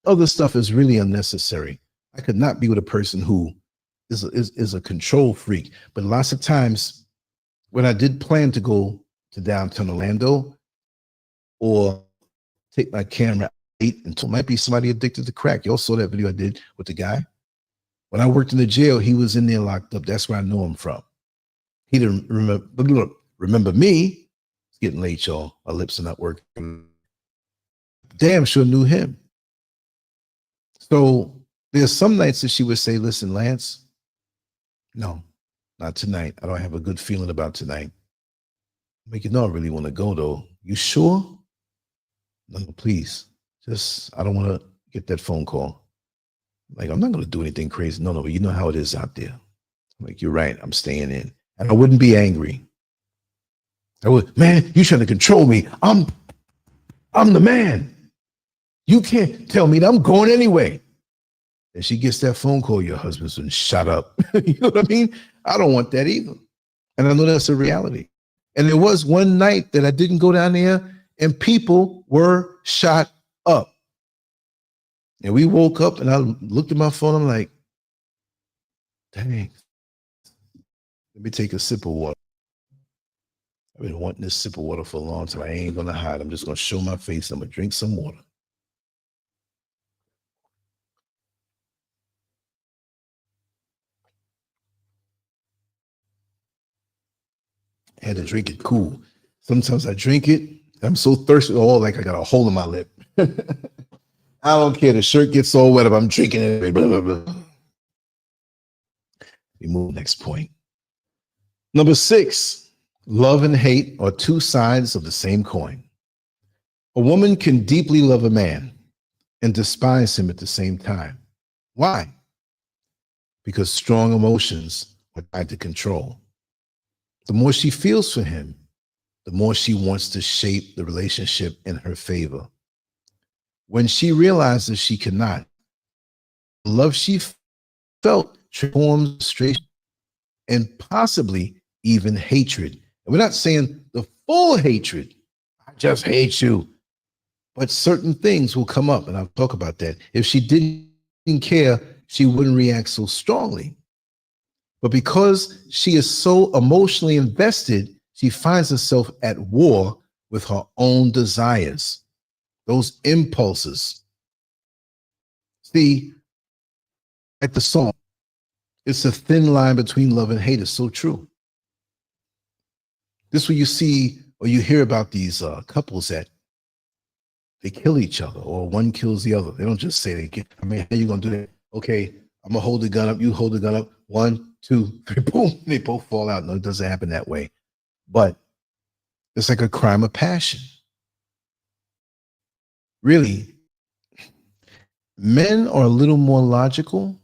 Other stuff is really unnecessary. I could not be with a person who is a control freak. But lots of times when I did plan to go to downtown Orlando or take my camera out and might be somebody addicted to crack. You all saw that video I did with the guy. When I worked in the jail, he was in there locked up. That's where I know him from. He didn't remember me. It's getting late, y'all. My lips are not working. Damn sure knew him. So there's some nights that she would say, listen, Lance, no, not tonight. I don't have a good feeling about tonight. Make you know I really want to go though. You sure? No, please. Just, I don't want to get that phone call. Like, I'm not going to do anything crazy. No, but you know how it is out there. I'm like, you're right. I'm staying in. And I wouldn't be angry. I would, man, you trying to control me. I'm the man. You can't tell me that I'm going anyway. And she gets that phone call, your husband's been shot up. You know what I mean? I don't want that either. And I know that's a reality. And there was one night that I didn't go down there and people were shot up. And we woke up and I looked at my phone. I'm like, dang, let me take a sip of water. I've been wanting this sip of water for a long time. I ain't going to hide. I'm just going to show my face. I'm going to drink some water. I had to drink it cool. Sometimes I drink it. I'm so thirsty. Oh, like I got a hole in my lip. I don't care. The shirt gets all wet if I'm drinking it. Blah, blah, blah. We move next point. Number 6, love and hate are two sides of the same coin. A woman can deeply love a man and despise him at the same time. Why? Because strong emotions are tied to control. The more she feels for him, the more she wants to shape the relationship in her favor. When she realizes she cannot, the love she felt transforms frustration and possibly even hatred. And we're not saying the full hatred. I just hate you. But certain things will come up, and I'll talk about that. If she didn't care, she wouldn't react so strongly. But because she is so emotionally invested, she finds herself at war with her own desires, those impulses. See, like the song, it's a thin line between love and hate. It's so true. This is what you see or you hear about these couples that they kill each other or one kills the other. They don't just say they kill. I mean, how are you going to do that? Okay, I'm going to hold the gun up. You hold the gun up. 1, 2, 3, boom. They both fall out. No, it doesn't happen that way. But it's like a crime of passion. Really, men are a little more logical.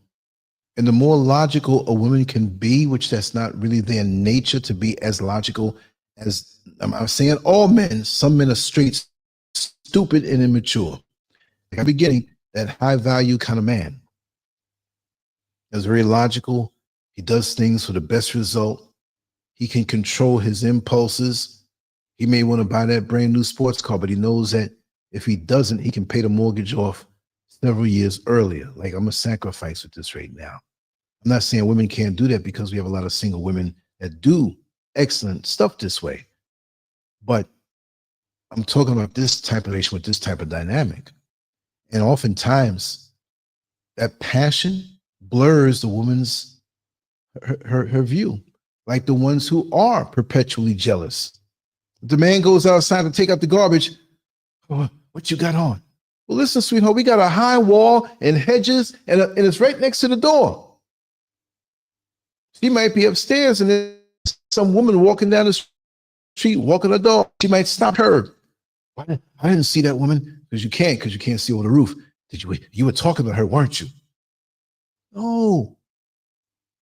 And the more logical a woman can be, which that's not really their nature to be as logical as, I'm saying all men, some men are straight stupid and immature. Like I'm beginning that high value kind of man. Is very logical. He does things for the best result. He can control his impulses. He may want to buy that brand new sports car, but he knows that if he doesn't, he can pay the mortgage off several years earlier. Like, I'm a sacrifice with this right now. I'm not saying women can't do that, because we have a lot of single women that do excellent stuff this way. But I'm talking about this type of relation with this type of dynamic. And oftentimes that passion blurs the woman's her view, like the ones who are perpetually jealous. If the man goes outside to take out the garbage, oh, what you got on? Well, listen, sweetheart, we got a high wall and hedges, and it's right next to the door. She might be upstairs, and there's some woman walking down the street, walking her dog. She might stop her. I didn't see that woman. Because you can't see over the roof. You were talking to her, weren't you? No.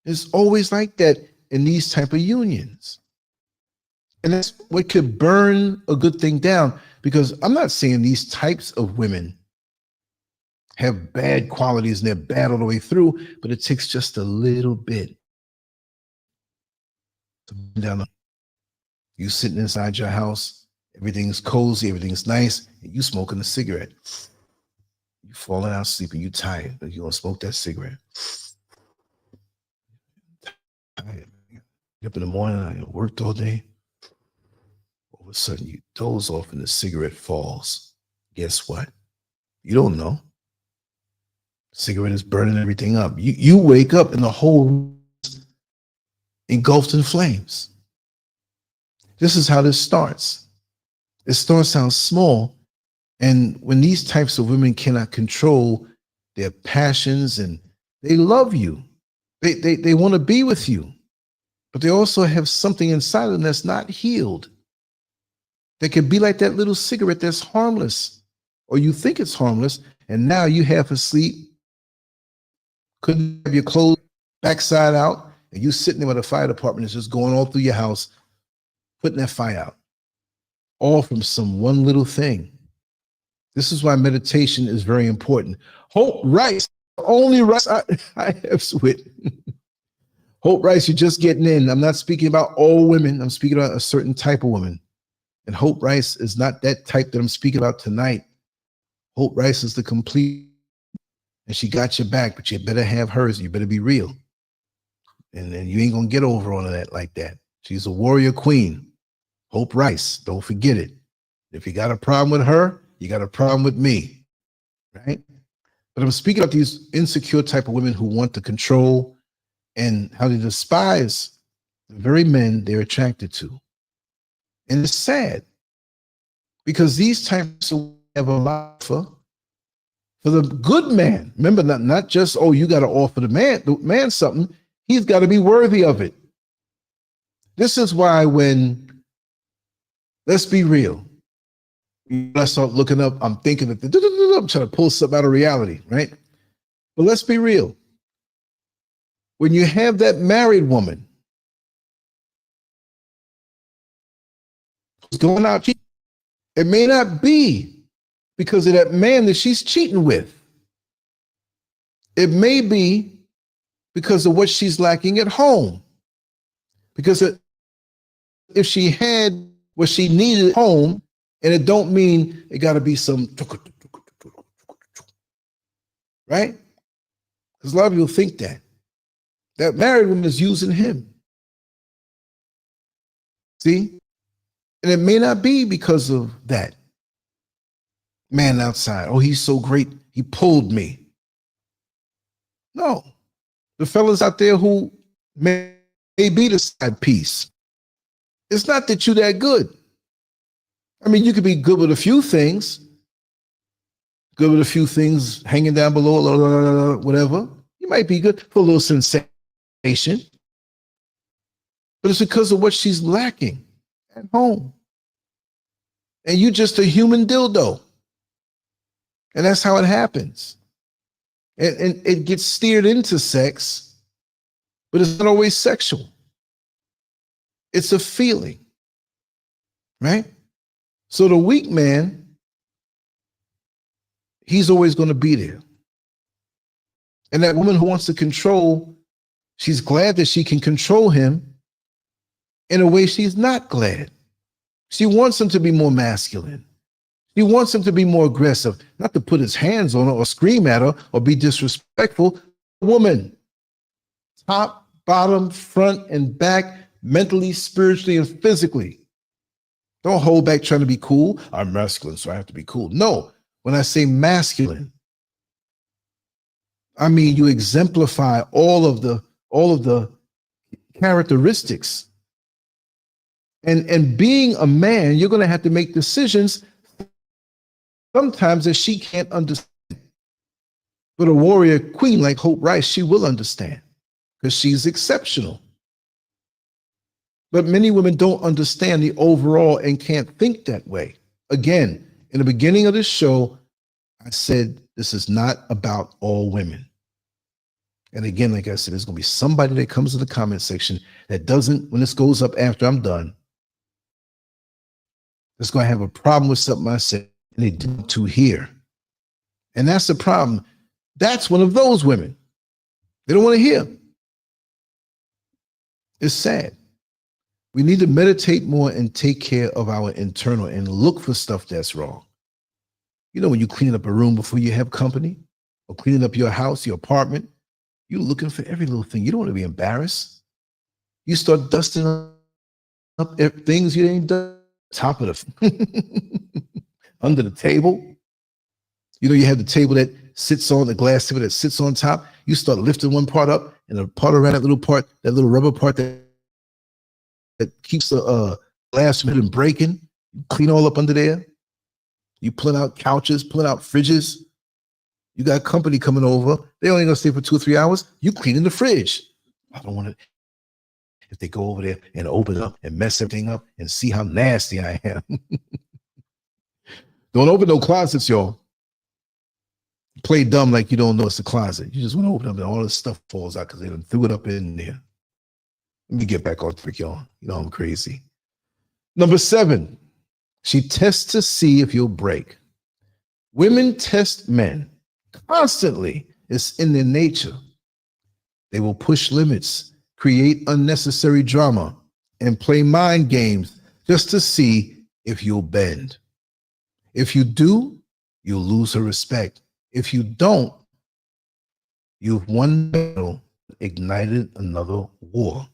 It's always like that in these type of unions. And that's what could burn a good thing down, because I'm not saying these types of women have bad qualities and they're bad all the way through, but it takes just a little bit. You sitting inside your house, everything's cozy, everything's nice, and you smoking a cigarette. You falling out sleeping, you tired, but you gonna smoke that cigarette. Tired. Get up in the morning, I worked all day. All of a sudden, you doze off and the cigarette falls. Guess what? You don't know. Cigarette is burning everything up. You wake up and the whole room is engulfed in flames. This is how this starts. It starts out small, and when these types of women cannot control their passions and they love you, they want to be with you, but they also have something inside of them that's not healed. They could be like that little cigarette that's harmless, or you think it's harmless, and now you half asleep, couldn't have your clothes backside out, and you sitting there with a fire department is just going all through your house, putting that fire out, all from some one little thing. This is why meditation is very important. Hope Rice, only Rice I have with. Hope Rice, you're just getting in. I'm not speaking about all women. I'm speaking about a certain type of woman. And Hope Rice is not that type that I'm speaking about tonight. Hope Rice is the complete, and she got your back, but you better have hers. You better be real. And then you ain't going to get over on that like that. She's a warrior queen. Hope Rice, don't forget it. If you got a problem with her, you got a problem with me, right? But I'm speaking of these insecure type of women who want to control and how they despise the very men they're attracted to. And it's sad because these types of have a lot for the good man. Remember, not just, oh, you got to offer the man something. He's got to be worthy of it. This is why when, let's be real, I start looking up, I'm thinking that I'm trying to pull something out of reality, right? But let's be real. When you have that married woman who's going out cheating, it may not be because of that man that she's cheating with. It may be because of what she's lacking at home. Because if she had what she needed at home, and it don't mean it got to be some, right? Because a lot of people think that married woman is using him. See? And it may not be because of that man outside. Oh, he's so great. He pulled me. No. The fellas out there who may be the side piece. It's not that you're that good. I mean, you could be good with a few things. Good with a few things hanging down below, whatever. You might be good for a little sensation. But it's because of what she's lacking at home. And you just a human dildo. And that's how it happens. And it gets steered into sex, but it's not always sexual. It's a feeling, right? So the weak man, he's always going to be there. And that woman who wants to control, she's glad that she can control him in a way she's not glad. She wants him to be more masculine. She wants him to be more aggressive, not to put his hands on her or scream at her or be disrespectful. Woman, top, bottom, front, and back, mentally, spiritually, and physically. Don't hold back trying to be cool. I'm masculine, so I have to be cool. No, when I say masculine, I mean you exemplify all of the characteristics. And being a man, you're going to have to make decisions sometimes that she can't understand. But a warrior queen like Hope Rice, she will understand because she's exceptional. But many women don't understand the overall and can't think that way. Again, in the beginning of this show, I said this is not about all women. And again, like I said, there's going to be somebody that comes to the comment section that doesn't, when this goes up after I'm done, that's going to have a problem with something I said and they didn't to hear. And that's the problem. That's one of those women. They don't want to hear. It's sad. We need to meditate more and take care of our internal and look for stuff that's wrong. You know, when you clean up a room before you have company or cleaning up your house, your apartment, you're looking for every little thing. You don't want to be embarrassed. You start dusting up things you ain't done. Top of the under the table. You know, you have the table that sits on the glass table that sits on top. You start lifting one part up and the part around that little part, that little rubber part that keeps the glass from hitting breaking. You clean all up under there. You pulling out couches, pulling out fridges. You got company coming over. They only gonna stay for 2 or 3 hours. You cleaning the fridge. I don't want to. If they go over there and open it up and mess everything up and see how nasty I am. Don't open no closets, y'all. Play dumb like you don't know it's a closet. You just want to open up and all this stuff falls out because they done threw it up in there. Let me get back on trick, y'all. You know I'm crazy. Number 7, she tests to see if you'll break. Women test men constantly. It's in their nature. They will push limits, create unnecessary drama, and play mind games just to see if you'll bend. If you do, you'll lose her respect. If you don't, you've won the battle, ignited another war.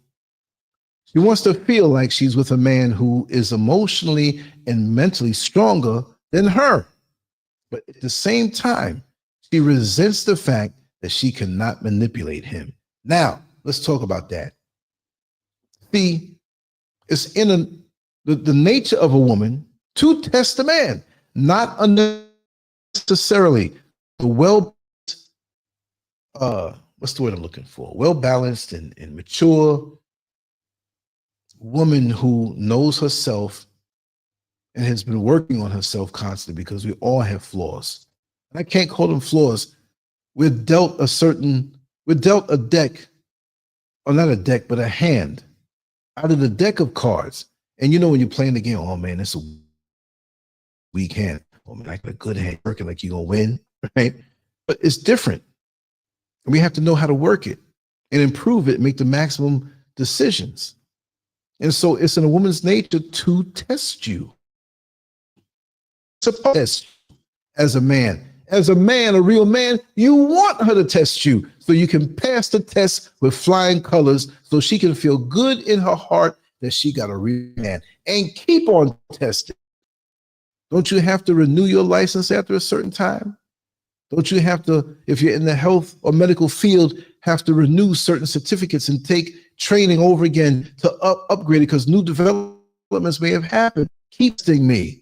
She wants to feel like she's with a man who is emotionally and mentally stronger than her. But at the same time, she resents the fact that she cannot manipulate him. Now, let's talk about that. See, it's in the nature of a woman to test a man, not unnecessarily. The what's the word I'm looking for? Well-balanced and mature woman who knows herself and has been working on herself constantly, because we all have flaws. And I can't call them flaws. We're dealt a deck, or not a deck, but a hand out of the deck of cards. And you know, when you're playing the game, oh man, it's a weak hand. Oh man, I got a good hand, working like you're gonna win, right? But it's different. And we have to know how to work it and improve it, make the maximum decisions. And so it's in a woman's nature to test you. Supposed to test you as a man. As a man, a real man, you want her to test you so you can pass the test with flying colors, so she can feel good in her heart that she got a real man, and keep on testing. Don't you have to renew your license after a certain time? Don't you have to, if you're in the health or medical field, have to renew certain certificates and take training over again to upgrade it because new developments may have happened? Keep testing me.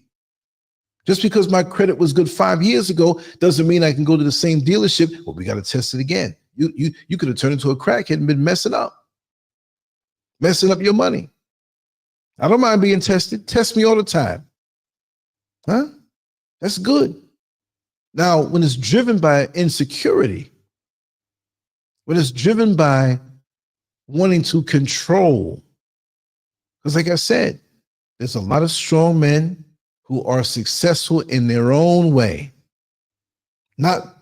Just because my credit was good 5 years ago doesn't mean I can go to the same dealership. Well, we got to test it again. You could have turned into a crackhead and been messing up your money. I don't mind being tested. Test me all the time. Huh? That's good. Now, when it's driven by insecurity, when it's driven by wanting to control, because like I said, there's a lot of strong men who are successful in their own way, not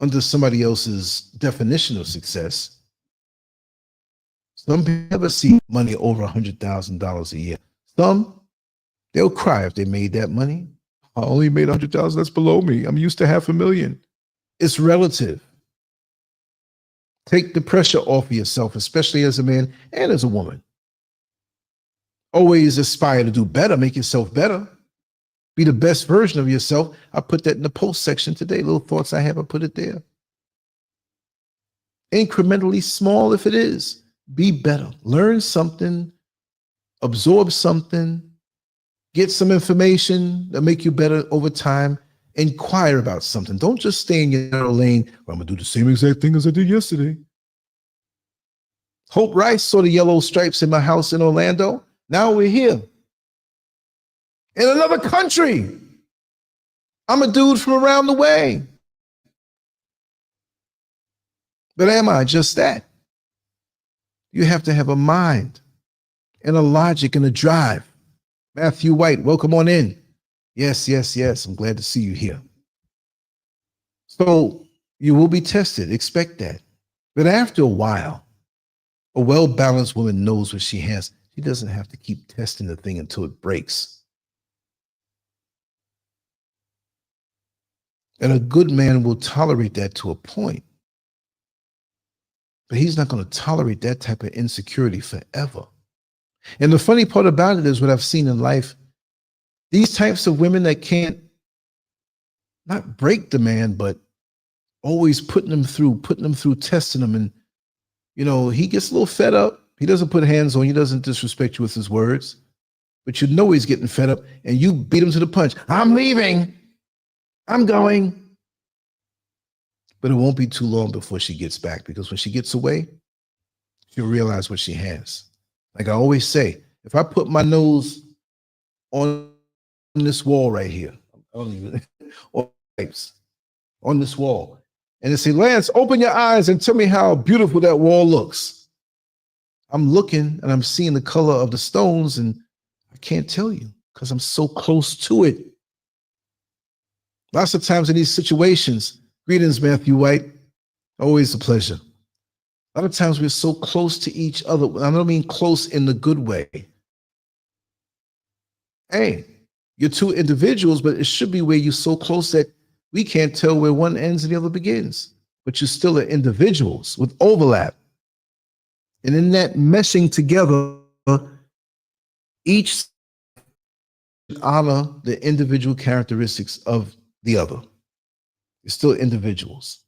under somebody else's definition of success. Some people never see money over $100,000 a year. Some They'll cry if they made that money. I only made 100,000. That's below me. I'm used to 500,000. It's relative. Take the pressure off of yourself, especially as a man and as a woman. Always aspire to do better, make yourself better. Be the best version of yourself. I put that in the post section today. Little thoughts I have, I put it there. Incrementally small if it is. Be better. Learn something, absorb something, get some information that make you better over time. Inquire about something. Don't just stay in your narrow lane. Well, I'm going to do the same exact thing as I did yesterday. Hope Rice saw the yellow stripes in my house in Orlando. Now we're here. In another country. I'm a dude from around the way. But am I just that? You have to have a mind and a logic and a drive. Matthew White, welcome on in. Yes, yes, yes. I'm glad to see you here. So you will be tested. Expect that. But after a while, a well-balanced woman knows what she has. She doesn't have to keep testing the thing until it breaks. And a good man will tolerate that to a point. But he's not going to tolerate that type of insecurity forever. And the funny part about it is what I've seen in life, these types of women that can't not break the man, but always putting them through, testing them. And, you know, he gets a little fed up. He doesn't put hands on you, doesn't disrespect you with his words, but you know he's getting fed up and you beat him to the punch. I'm leaving. I'm going. But it won't be too long before she gets back, because when she gets away, she'll realize what she has. Like I always say, if I put my nose on this wall right here, on this wall, and they say, Lance, open your eyes and tell me how beautiful that wall looks. I'm looking and I'm seeing the color of the stones and I can't tell you because I'm so close to it. Lots of times in these situations, greetings, Matthew White, always a pleasure. A lot of times we're so close to each other. I don't mean close in the good way. Hey, you're two individuals, but it should be where you're so close that we can't tell where one ends and the other begins. But you still are individuals with overlap. And in that meshing together, each honor the individual characteristics of the other. You're still individuals.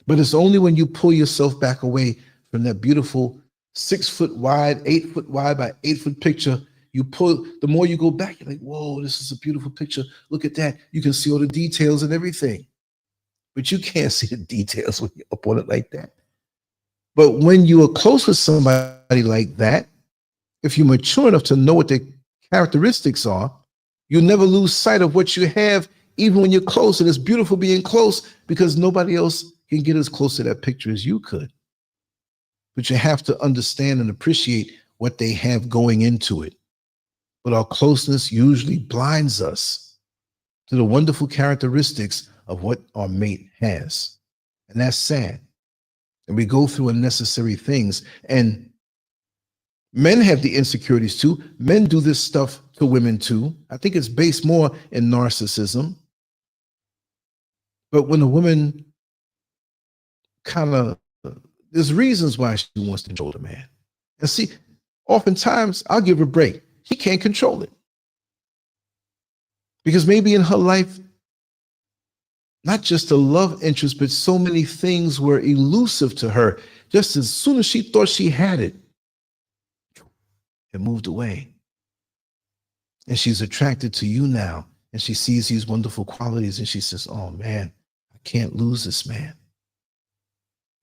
But it's only when you pull yourself back away from that beautiful 6 foot wide, 8 foot wide by 8 foot picture, you pull, the more you go back, you're like, whoa, this is a beautiful picture. Look at that. You can see all the details and everything. But you can't see the details when you're up on it like that. But when you are close with somebody like that, if you're mature enough to know what their characteristics are, you'll never lose sight of what you have, even when you're close. And it's beautiful being close because nobody else can get as close to that picture as you could. But you have to understand and appreciate what they have going into it. But our closeness usually blinds us to the wonderful characteristics of what our mate has. And that's sad. And we go through unnecessary things. And men have the insecurities too. Men do this stuff to women too. I think it's based more in narcissism. But when a woman there's reasons why she wants to control the man. And see, oftentimes I'll give her a break. She can't control it. Because maybe in her life, not just a love interest, but so many things were elusive to her. Just as soon as she thought she had it, it moved away. And she's attracted to you now. And she sees these wonderful qualities and she says, oh man, I can't lose this man.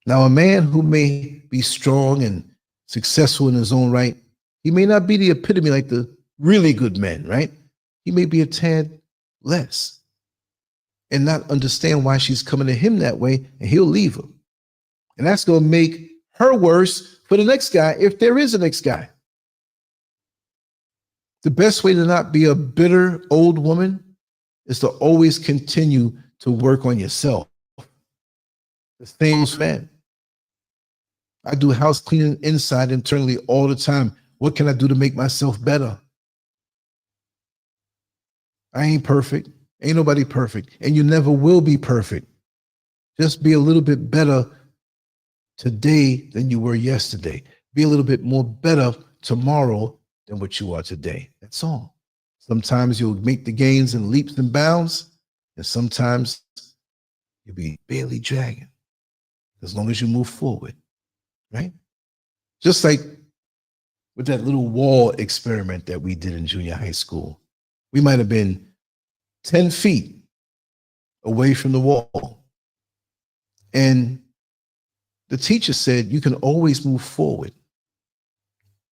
Now, a man who may be strong and successful in his own right, he may not be the epitome like the really good men, right? He may be a tad less and not understand why she's coming to him that way, and he'll leave her. And that's going to make her worse for the next guy, if there is a next guy. The best way to not be a bitter old woman is to always continue to work on yourself. The same as men. I do house cleaning inside, internally all the time. What can I do to make myself better? I ain't perfect. Ain't nobody perfect. And you never will be perfect. Just be a little bit better today than you were yesterday. Be a little bit more better tomorrow than what you are today. That's all. Sometimes you'll make the gains in leaps and bounds, and sometimes you'll be barely dragging as long as you move forward, right? Just like with that little wall experiment that we did in junior high school. We might have been 10 feet away from the wall. And the teacher said, you can always move forward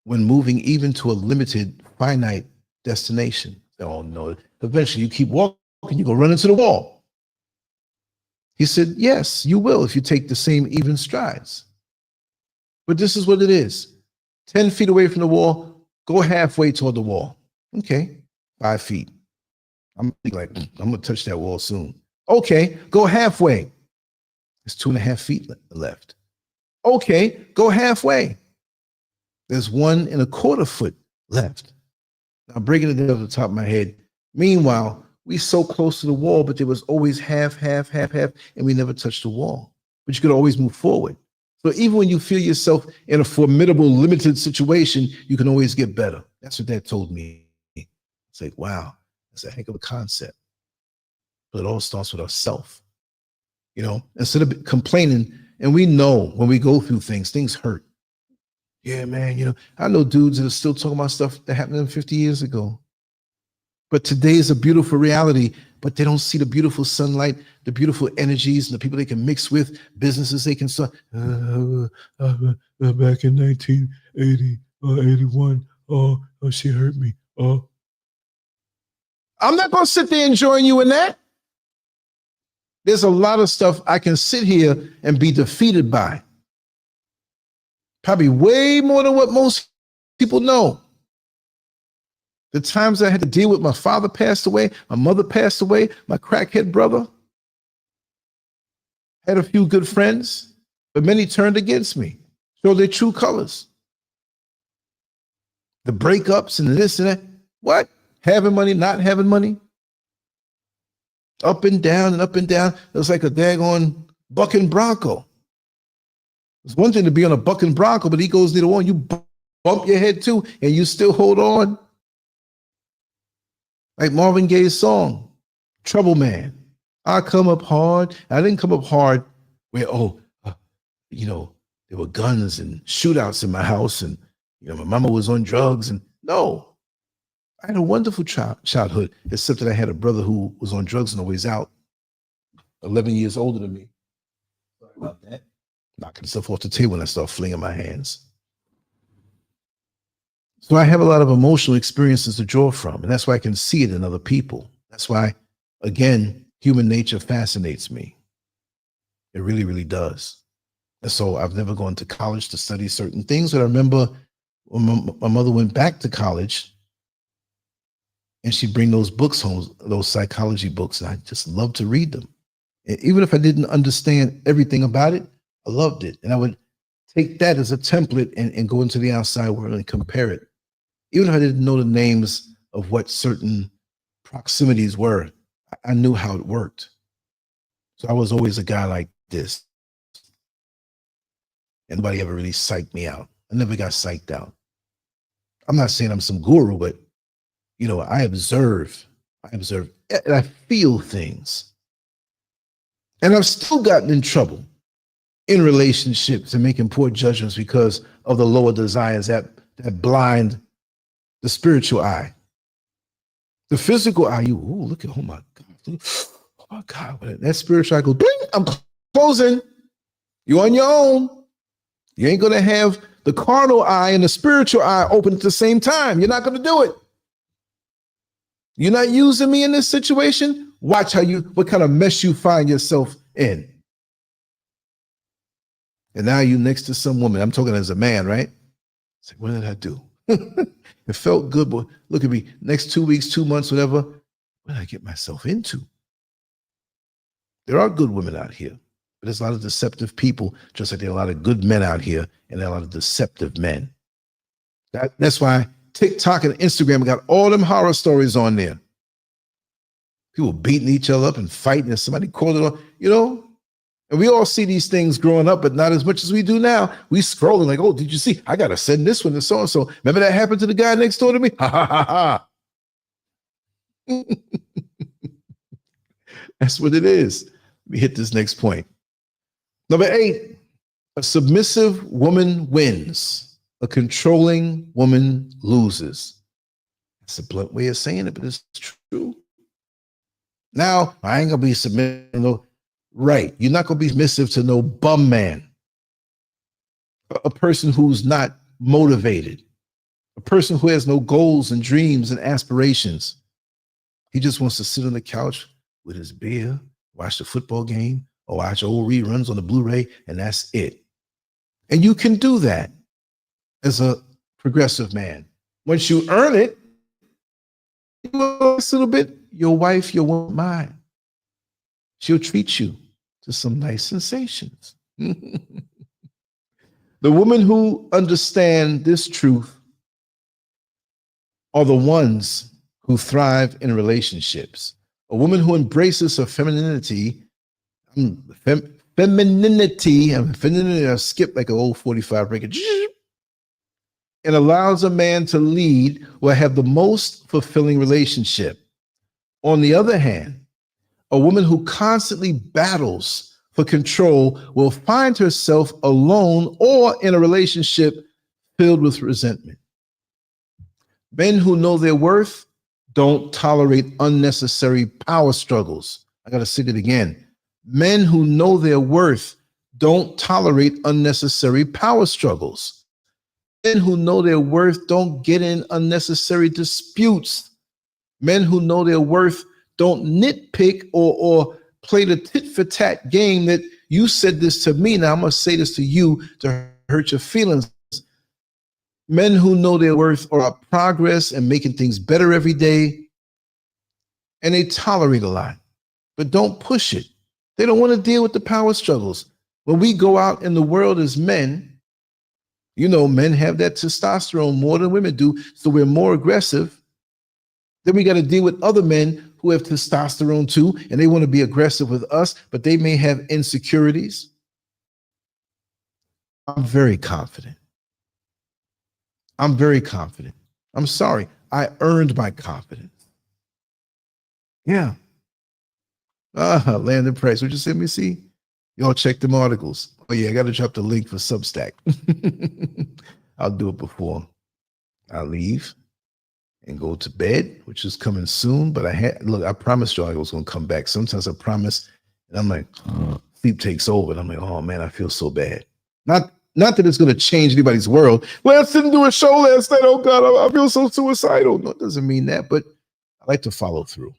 when moving even to a limited, finite destination. Oh no, eventually you keep walking, you go run into the wall. He said, yes, you will if you take the same even strides. But this is what it is. 10 feet away from the wall, go halfway toward the wall. Okay, 5 feet. I'm like, I'm gonna touch that wall soon. Okay, go halfway. There's 2.5 feet left. Okay, go halfway. There's 1.25 foot left. Now breaking it down to the top of my head. Meanwhile, we so close to the wall, but there was always half, and we never touched the wall. But you could always move forward. So even when you feel yourself in a formidable, limited situation, you can always get better. That's what that told me. It's like, wow, that's a heck of a concept. But it all starts with ourselves. You know, instead of complaining, and we know when we go through things, things hurt. Yeah, man, you know, I know dudes that are still talking about stuff that happened to them 50 years ago. But today is a beautiful reality, but they don't see the beautiful sunlight, the beautiful energies, and the people they can mix with, businesses they can start. Back in 1980 or 81, oh, she hurt me. Oh, I'm not going to sit there enjoying you in that. There's a lot of stuff I can sit here and be defeated by. Probably way more than what most people know. The times I had to deal with my father passed away, my mother passed away, my crackhead brother. Had a few good friends, but many turned against me, showed their true colors. The breakups and this and that. What? Having money, not having money? Up and down and up and down. It was like a daggone bucking bronco. It's one thing to be on a bucking bronco, but he goes near the wall, you bump your head too, and you still hold on. Like Marvin Gaye's song, Trouble Man. I come up hard. I didn't come up hard where, you know, there were guns and shootouts in my house and, you know, my mama was on drugs. And no, I had a wonderful childhood, except that I had a brother who was on drugs on the ways out, 11 years older than me. Sorry about that. Knocking stuff off the table and I start flinging my hands. So I have a lot of emotional experiences to draw from, and that's why I can see it in other people. That's why, again, human nature fascinates me. It really, really does. And so I've never gone to college to study certain things, but I remember when my mother went back to college and she'd bring those books home, those psychology books, and I just loved to read them. And even if I didn't understand everything about it, I loved it. And I would take that as a template and go into the outside world and compare it. Even if I didn't know the names of what certain proximities were, I knew how it worked. So I was always a guy like this. And nobody ever really psyched me out. I never got psyched out. I'm not saying I'm some guru, but, you know, I observe, and I feel things. And I've still gotten in trouble in relationships and making poor judgments because of the lower desires that blind the spiritual eye. The physical eye, look at, oh my God, that spiritual eye goes, bling, I'm closing. You're on your own. You ain't going to have the carnal eye and the spiritual eye open at the same time. You're not going to do it. You're not using me in this situation. Watch what kind of mess you find yourself in. And now you next to some woman. I'm talking as a man, right? It's like, what did I do? It felt good, but look at me. Next 2 weeks, 2 months, whatever. What did I get myself into? There are good women out here, but there's a lot of deceptive people, just like there are a lot of good men out here, and there are a lot of deceptive men. That's why TikTok and Instagram got all them horror stories on there. People beating each other up and fighting, and somebody called it on, you know. And we all see these things growing up, but not as much as we do now. We scrolling like, oh, did you see? I gotta send this one to so and so. Remember that happened to the guy next door to me? Ha ha ha ha. That's what it is. We hit this next point. Number 8, a submissive woman wins. A controlling woman loses. It's a blunt way of saying it, but it's true. Now, I ain't gonna be submissive. No, right. You're not gonna be submissive to no bum man. A person who's not motivated. A person who has no goals and dreams and aspirations. He just wants to sit on the couch with his beer, watch the football game, or watch old reruns on the Blu-ray, and that's it. And you can do that as a progressive man. Once you earn it, you a little bit, your wife, your woman, mine. She'll treat you to some nice sensations. The women who understand this truth are the ones who thrive in relationships. A woman who embraces her femininity, I skip like an old 45 record, and allows a man to lead will have the most fulfilling relationship. On the other hand, a woman who constantly battles for control will find herself alone or in a relationship filled with resentment. Men who know their worth don't tolerate unnecessary power struggles. I got to say it again. Men who know their worth don't tolerate unnecessary power struggles. Men who know their worth don't get in unnecessary disputes. Men who know their worth don't nitpick or play the tit for tat game that you said this to me, now I'm going to say this to you to hurt your feelings. Men who know their worth are about progress and making things better every day, and they tolerate a lot, but don't push it. They don't want to deal with the power struggles. When we go out in the world as men, you know, men have that testosterone more than women do, so we're more aggressive. Then we got to deal with other men who have testosterone too, and they want to be aggressive with us, but they may have insecurities. I'm very confident. I'm very confident. I'm sorry. I earned my confidence. Yeah. Landon Price. What you say? Let me see. Y'all check them articles. Oh yeah, I got to drop the link for Substack. I'll do it before I leave and go to bed, which is coming soon. But I promised y'all I was going to come back. Sometimes I promise, and I'm like, sleep takes over. And I'm like, oh man, I feel so bad. Not that it's going to change anybody's world. Lance didn't do a show last night. Oh God, I feel so suicidal. No, it doesn't mean that, but I like to follow through,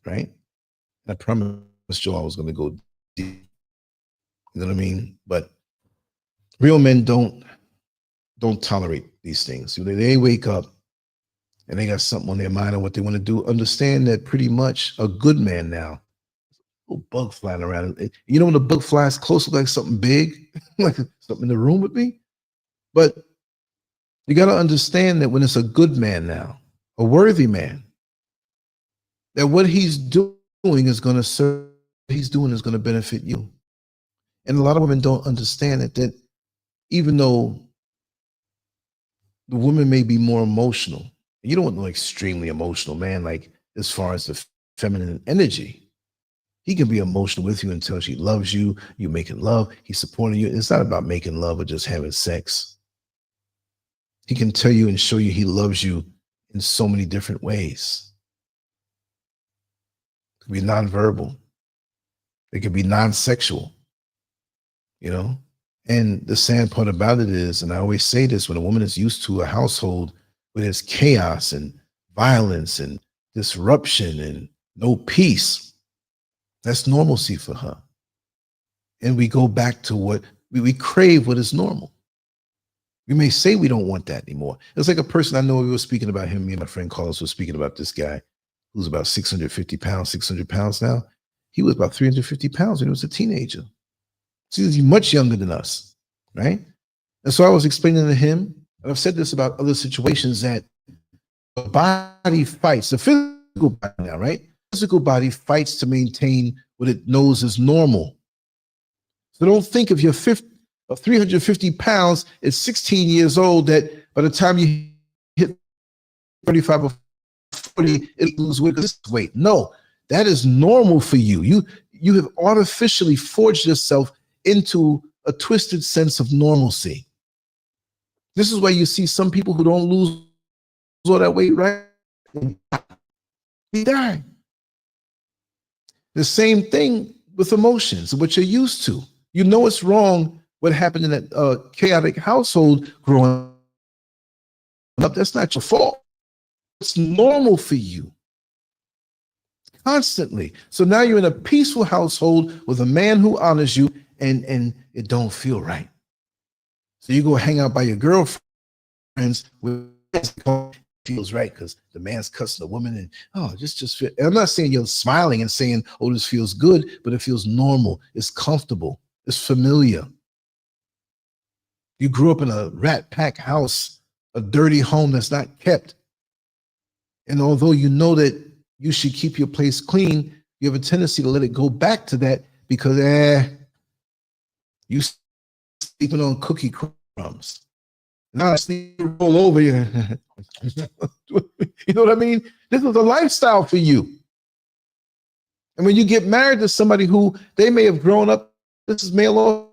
right? I promised you I was going to go deep. You know what I mean? But real men don't tolerate these things. They wake up and they got something on their mind on what they want to do. Understand that pretty much a good man now, a little bug flying around. You know when the bug flies close, like something big, like something in the room with me? But you got to understand that when it's a good man now, a worthy man, that what he's doing is going to serve, what he's doing is going to benefit you. And a lot of women don't understand that even though the woman may be more emotional, you don't want no extremely emotional man, like as far as the feminine energy. He can be emotional with you until she loves you, you're making love, he's supporting you. It's not about making love or just having sex. He can tell you and show you he loves you in so many different ways. It could be nonverbal. It could be non-sexual, you know? And the sad part about it is, and I always say this, when a woman is used to a household where there's chaos and violence and disruption and no peace, that's normalcy for her. And we go back to what we crave, what is normal. We may say we don't want that anymore. It's like a person I know, we were speaking about him, me and my friend Carlos were speaking about this guy who's about 650 pounds, 600 pounds now. He was about 350 pounds when he was a teenager. So he's much younger than us, right? And so I was explaining to him, and I've said this about other situations, that the body fights, the physical body now, right? physical body fights to maintain what it knows is normal. So don't think if you're 350 pounds at 16 years old that by the time you hit 35 or 40, it lose weight. No, that is normal for you. You have artificially forged yourself into a twisted sense of normalcy. This is why you see some people who don't lose all that weight, right? They die. The same thing with emotions, what you're used to. You know it's wrong what happened in that chaotic household growing up. That's not your fault. It's normal for you. Constantly. So now you're in a peaceful household with a man who honors you, and it don't feel right. So you go hang out by your girlfriends with feels right because the man's cussing the woman, and just feel. And I'm not saying you're smiling and saying, oh, this feels good, but it feels normal. It's comfortable. It's familiar. You grew up in a rat pack house, a dirty home that's not kept. And although you know that you should keep your place clean, you have a tendency to let it go back to that because you sleeping on cookie crumbs. Now I sleep roll over you. You know what I mean? This is a lifestyle for you. And when you get married to somebody who they may have grown up, this is male or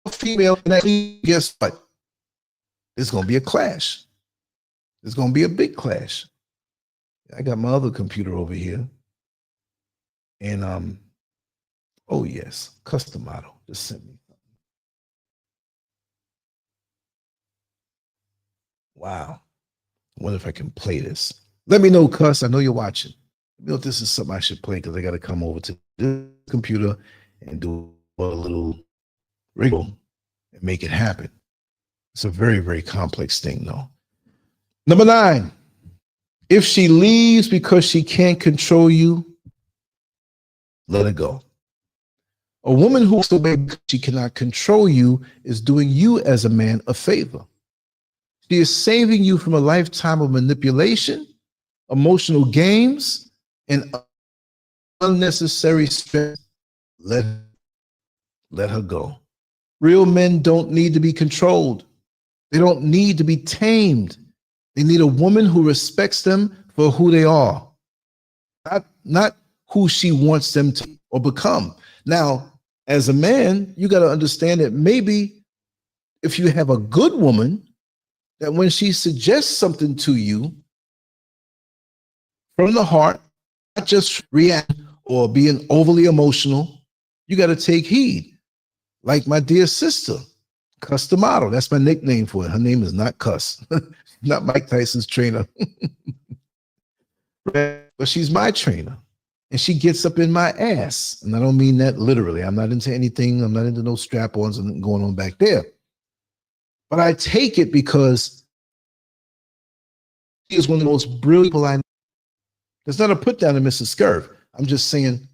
female, and guess what? There's going to be a clash. There's going to be a big clash. I got my other computer over here. And, oh yes, custom model just sent me something. Wow. I wonder if I can play this. Let me know, Cuss. I know you're watching. Let me know if this is something I should play because I got to come over to this computer and do a little wriggle and make it happen. It's a very, very complex thing, though. Number 9. If she leaves because she can't control you, let her go. A woman who walks away because she cannot control you is doing you as a man a favor. She is saving you from a lifetime of manipulation, emotional games, and unnecessary stress. Let her go. Real men don't need to be controlled. They don't need to be tamed. They need a woman who respects them for who they are, not who she wants them to or become. Now, as a man, you got to understand that maybe if you have a good woman, that when she suggests something to you from the heart, not just react or being overly emotional, you got to take heed. Like my dear sister, Cuss the model. That's my nickname for it. Her name is not Cuss, not Mike Tyson's trainer. But she's my trainer. And she gets up in my ass. And I don't mean that literally. I'm not into anything. I'm not into no strap-ons and going on back there. But I take it because she is one of the most brilliant people I know. There's not a put down to Mrs. Scurv. I'm just saying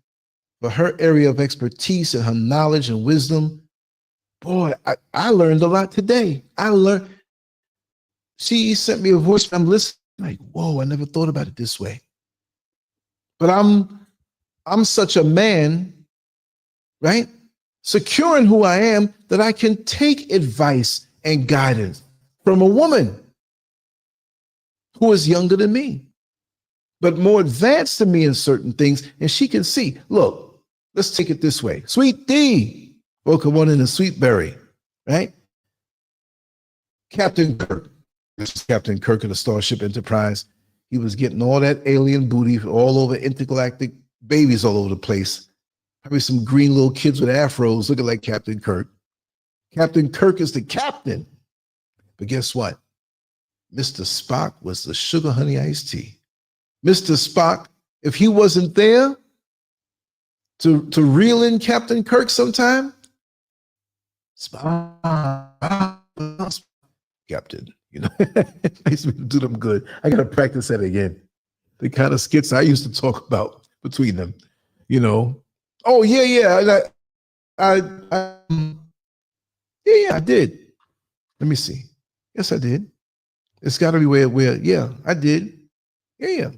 for her area of expertise and her knowledge and wisdom, boy, I learned a lot today. She sent me a voice. I'm listening like, whoa, I never thought about it this way. But I'm such a man, right? Secure in who I am that I can take advice and guidance from a woman who is younger than me, but more advanced than me in certain things. And she can see, look, let's take it this way. Sweet D, welcome on in the Sweet Berry, right? Captain Kirk, this is Captain Kirk of the Starship Enterprise. He was getting all that alien booty all over, intergalactic babies all over the place. Probably some green little kids with afros looking like Captain Kirk. Captain Kirk is the captain. But guess what? Mr. Spock was the sugar honey iced tea. Mr. Spock, if he wasn't there to reel in Captain Kirk sometime, Spock, Captain, you know, makes me do them good. I got to practice that again. The kind of skits I used to talk about between them, you know. Oh, yeah. I did. Let me see. Yes, I did. It's got to be where, yeah, I did. Yeah.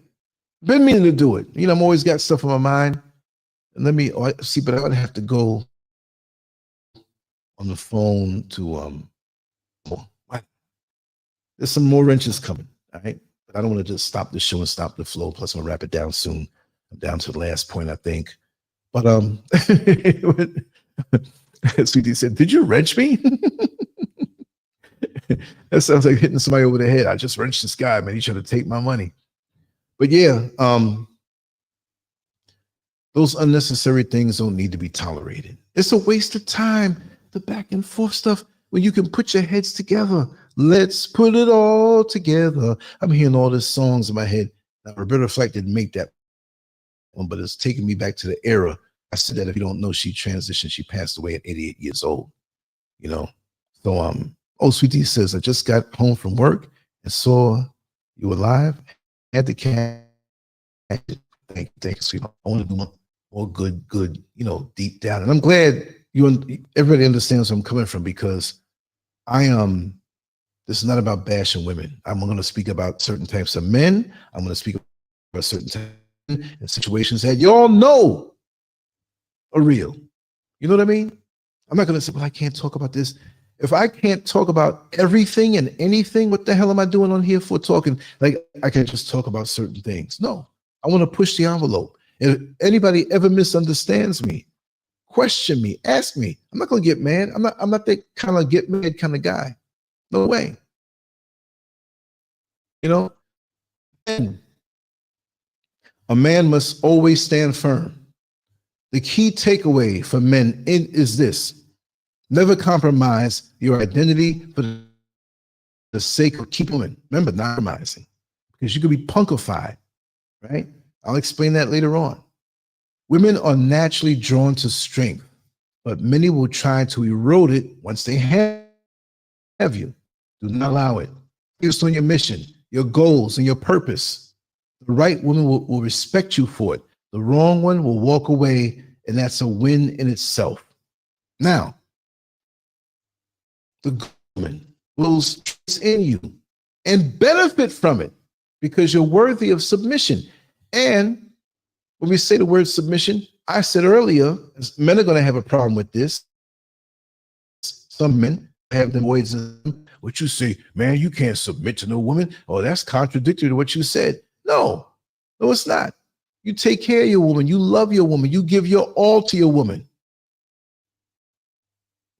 Been meaning to do it. You know, I'm always got stuff on my mind. And let me see, but I would have to go on the phone to there's some more wrenches coming. All right. But I don't want to just stop the show and stop the flow. Plus, I'm gonna wrap it down soon. I'm down to the last point, I think. But Sweetie said, "Did you wrench me?" That sounds like hitting somebody over the head. I just wrenched this guy, man. He should have taken my money. But yeah, those unnecessary things don't need to be tolerated. It's a waste of time, the back and forth stuff, when you can put your heads together. Let's put it all together. I'm hearing all these songs in my head. Now, Roberta Flack didn't make that one, but it's taking me back to the era. I said that if you don't know, she transitioned. She passed away at 88 years old, you know. So, Sweetie says, I just got home from work and saw you were live. Had to catch it. Thank you, sweetie. I want to do more good, you know, deep down. And I'm glad everybody understands where I'm coming from, because this is not about bashing women. I'm going to speak about certain types of men. I'm going to speak about certain types and situations that you all know are real. You know what I mean? I'm not going to say, well, I can't talk about this. If I can't talk about everything and anything, what the hell am I doing on here for talking? Like, I can just talk about certain things. No, I want to push the envelope. If anybody ever misunderstands me, question me, ask me. I'm not going to get mad. I'm not that kind of get mad kind of guy. No way. You know, and a man must always stand firm. The key takeaway for men is this: never compromise your identity for the sake of keeping women. Remember, not compromising, because you could be punkified, right? I'll explain that later on. Women are naturally drawn to strength, but many will try to erode it once they have you. Do not allow it. Focus on your mission, your goals, and your purpose. The right woman will respect you for it. The wrong one will walk away, and that's a win in itself. Now, the good woman will trust in you and benefit from it, because you're worthy of submission. And when we say the word submission, I said earlier, men are going to have a problem with this. Some men have the voids in them. What you say, man, you can't submit to no woman. Oh, that's contradictory to what you said. No, it's not. You take care of your woman. You love your woman. You give your all to your woman.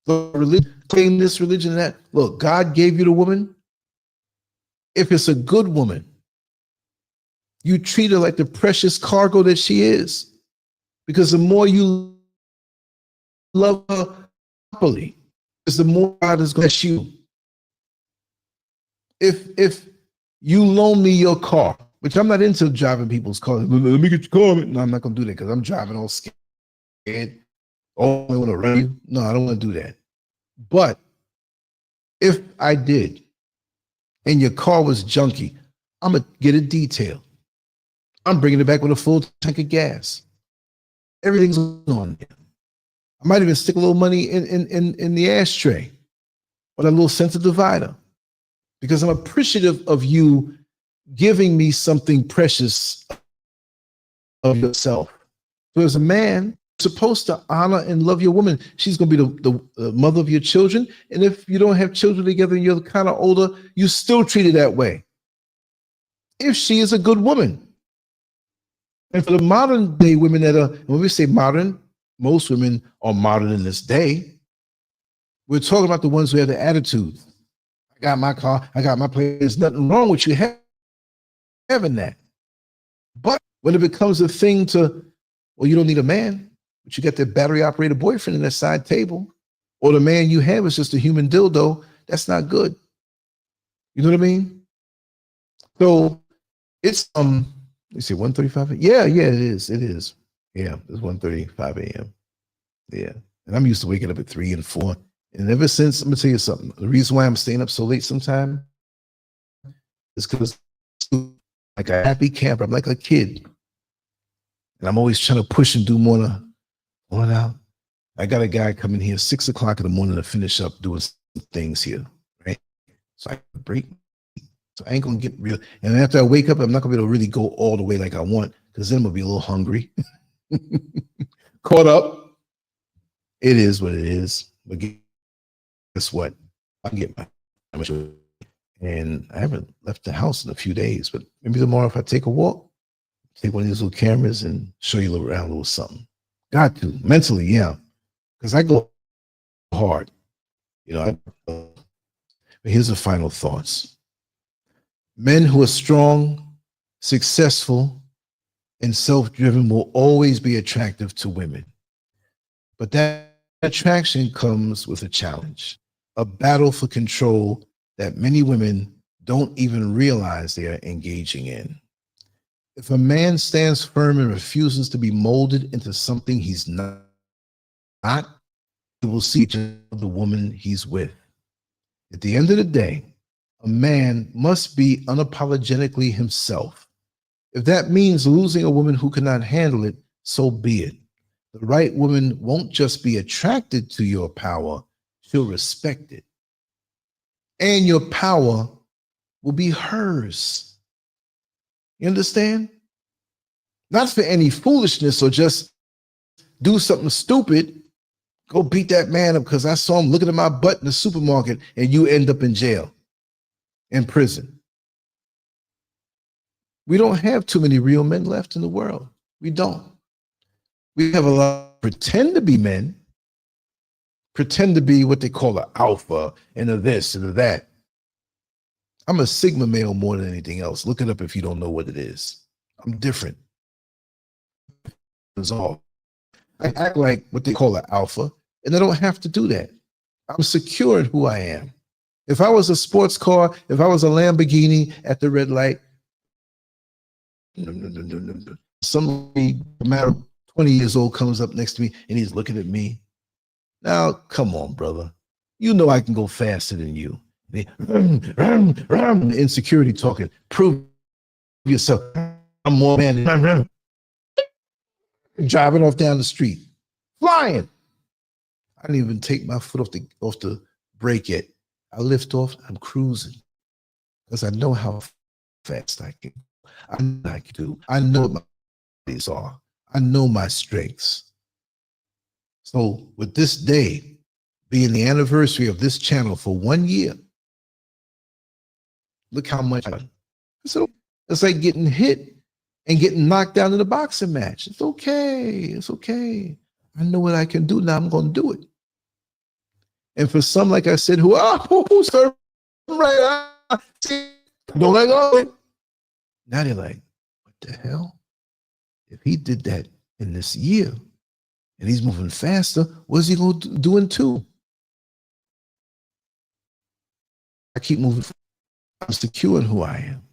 The religion, claim this religion and that. Look, God gave you the woman. If it's a good woman, you treat her like the precious cargo that she is, because the more you love her properly, is the more God is going to bless you. If you loan me your car, which I'm not into driving people's cars. Let me get your car. No, I'm not going to do that, because I'm driving all scared. Oh, I want to run you. No, I don't want to do that. But if I did, and your car was junky, I'm going to get it detailed. I'm bringing it back with a full tank of gas. Everything's on there. I might even stick a little money in the ashtray or a little sensor divider, because I'm appreciative of you giving me something precious of yourself. So as a man, you're supposed to honor and love your woman. She's going to be the mother of your children. And if you don't have children together and you're kind of older, you still treat her that way, if she is a good woman. And for the modern day women that are, when we say modern, most women are modern in this day. We're talking about the ones who have the attitude. I got my car, I got my place. There's nothing wrong with you having that. But when it becomes a thing to, well, you don't need a man, but you got that battery operated boyfriend in that side table, or the man you have is just a human dildo, that's not good. You know what I mean? So it's, you say 1:35? Yeah, it is. It is. Yeah, it's 1:35 a.m. Yeah. And I'm used to waking up at 3 and 4. And ever since, I'm gonna tell you something. The reason why I'm staying up so late sometime is because, like a happy camper, I'm like a kid. And I'm always trying to push and do more out. I got a guy coming here 6 o'clock in the morning to finish up doing some things here, right? So I break So I ain't gonna get real. And after I wake up, I'm not gonna be able to really go all the way like I want, because then I'm gonna be a little hungry. Caught up. It is what it is. But guess what? I get my, and I haven't left the house in a few days, but maybe tomorrow if I take a walk, take one of these little cameras and show you around a little something. Got to mentally, yeah, because I go hard, you know. But here's the final thoughts. Men who are strong, successful, and self-driven will always be attractive to women. But that attraction comes with a challenge, a battle for control that many women don't even realize they are engaging in. If a man stands firm and refuses to be molded into something he's not, he will see the woman he's with. At the end of the day, a man must be unapologetically himself. If that means losing a woman who cannot handle it, so be it. The right woman won't just be attracted to your power, she'll respect it. And your power will be hers. You understand? Not for any foolishness or just do something stupid. Go beat that man up because I saw him looking at my butt in the supermarket, and you end up in jail, in prison. We don't have too many real men left in the world. We don't. We have a lot of pretend to be men, pretend to be what they call an alpha and a this and a that. I'm a Sigma male more than anything else. Look it up if you don't know what it is. I'm different. It's all. I act like what they call an alpha, and I don't have to do that. I'm secure in who I am. If I was a sports car, if I was a Lamborghini at the red light, somebody, no matter 20 years old, comes up next to me and he's looking at me. Now, come on, brother. You know I can go faster than you. Insecurity talking. Prove yourself. I'm more man than driving off down the street, flying. I didn't even take my foot off the brake yet. I lift off. I'm cruising because I know how fast I can. I know what I can do. I know what my bodies are. I know my strengths. So with this day being the anniversary of this channel for 1 year, look how much I've done. So it's like getting hit and getting knocked down in a boxing match. It's okay. It's okay. I know what I can do. Now I'm going to do it. And for some, like I said, who serve right, don't let go. Now they're like, what the hell? If he did that in this year and he's moving faster, what's he going to do in 2? I keep moving. I'm secure in who I am.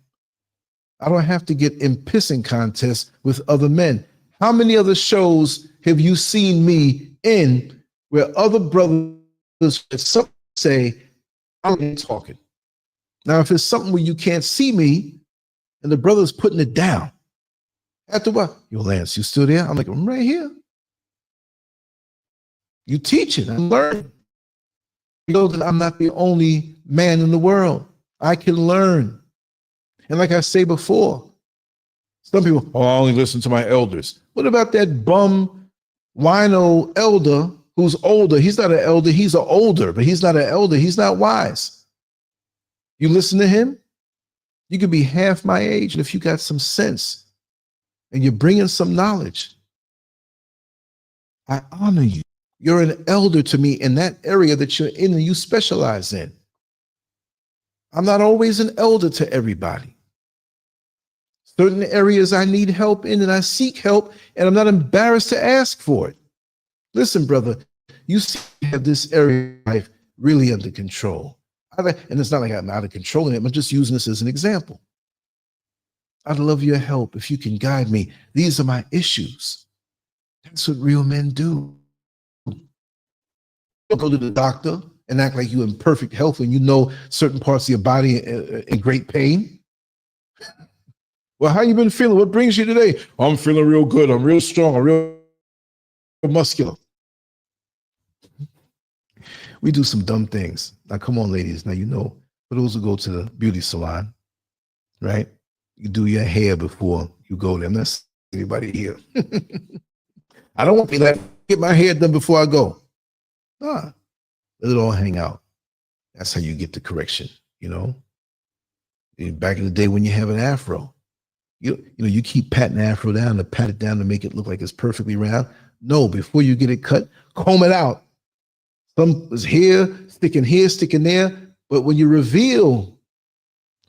I don't have to get in pissing contests with other men. How many other shows have you seen me in where other brothers say, I'm talking? Now, if it's something where you can't see me and the brother's putting it down, after what? Yo, Lance, you still there? I'm like, I'm right here. You teaching, I'm learning. You know that I'm not the only man in the world. I can learn. And like I say before, some people, I only listen to my elders. What about that bum wino elder who's older? He's not an elder, he's an older, but he's not an elder, he's not wise. You listen to him, you could be half my age, and if you got some sense and you're bringing some knowledge, I honor you. You're an elder to me in that area that you're in and you specialize in. I'm not always an elder to everybody. Certain areas I need help in and I seek help, and I'm not embarrassed to ask for it. Listen, brother, you have this area of life really under control. And it's not like I'm out of control in it. I'm just using this as an example. I'd love your help if you can guide me. These are my issues. That's what real men do. Don't go to the doctor and act like you're in perfect health when you know certain parts of your body in great pain. Well, how you been feeling? What brings you today? I'm feeling real good. I'm real strong. I'm real muscular. We do some dumb things. Now, come on, ladies. Now, you know, for those who go to the beauty salon, right? You do your hair before you go there. I'm not seeing anybody here. I don't want to be like, get my hair done before I go. Nah, let it all hang out. That's how you get the correction, you know? Back in the day when you have an afro, you keep patting the afro down to pat it down to make it look like it's perfectly round. No, before you get it cut, comb it out. Some is here, sticking there. But when you reveal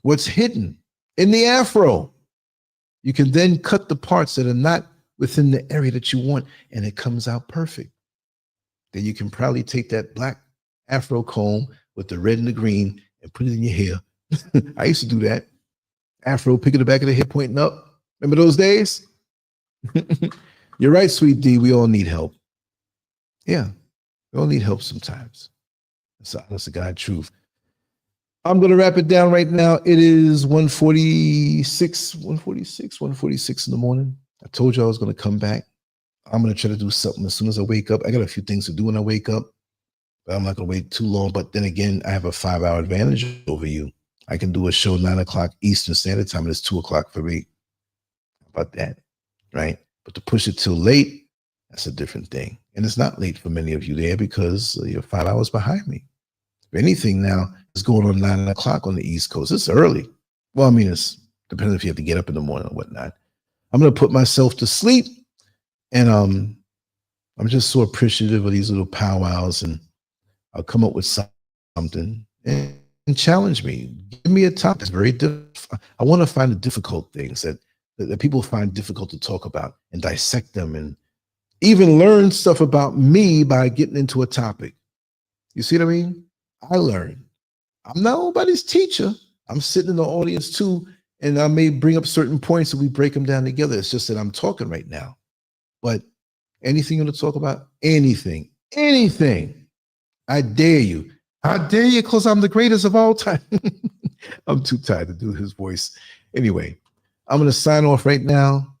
what's hidden in the afro, you can then cut the parts that are not within the area that you want, and it comes out perfect. Then you can probably take that black afro comb with the red and the green and put it in your hair. I used to do that. Afro, picking the back of the head, pointing up. Remember those days? You're right, sweet D. We all need help. Yeah, we all need help sometimes. That's the God truth. I'm going to wrap it down right now. It is 1:46 in the morning. I told you I was going to come back. I'm going to try to do something as soon as I wake up. I got a few things to do when I wake up, but I'm not going to wait too long. But then again, I have a 5-hour advantage over you. I can do a show 9 o'clock Eastern Standard Time, and it's 2 o'clock for me. How about that? Right? But to push it till late, that's a different thing. And it's not late for many of you there because you're 5 hours behind me. If anything now, it's going on 9 o'clock on the East Coast. It's early. Well, I mean, it's depends if you have to get up in the morning or whatnot. I'm going to put myself to sleep. And I'm just so appreciative of these little powwows. And I'll come up with something and challenge me. Give me a topic that's very difficult. I want to find the difficult things that people find difficult to talk about and dissect them and even learn stuff about me by getting into a topic. You see what I mean? I learn. I'm not nobody's teacher. I'm sitting in the audience too, and I may bring up certain points and we break them down together. It's just that I'm talking right now. But anything you want to talk about? Anything. I dare you. I dare you because I'm the greatest of all time. I'm too tired to do his voice. Anyway, I'm going to sign off right now.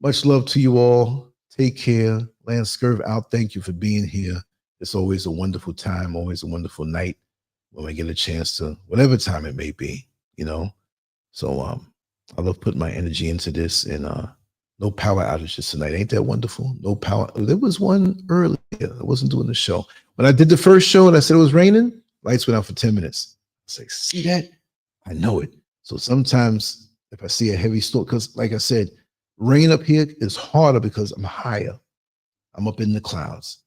Much love to you all. Take care. Lancescurv out. Thank you for being here. It's always a wonderful time, always a wonderful night when we get a chance to, whatever time it may be, you know. So I love putting my energy into this, and no power outages tonight. Ain't that wonderful? No power. There was one earlier. I wasn't doing the show. When I did the first show and I said it was raining, lights went out for 10 minutes. I was like, see that? I know it. So sometimes if I see a heavy storm, because like I said, rain up here is harder because I'm higher. I'm up in the clouds.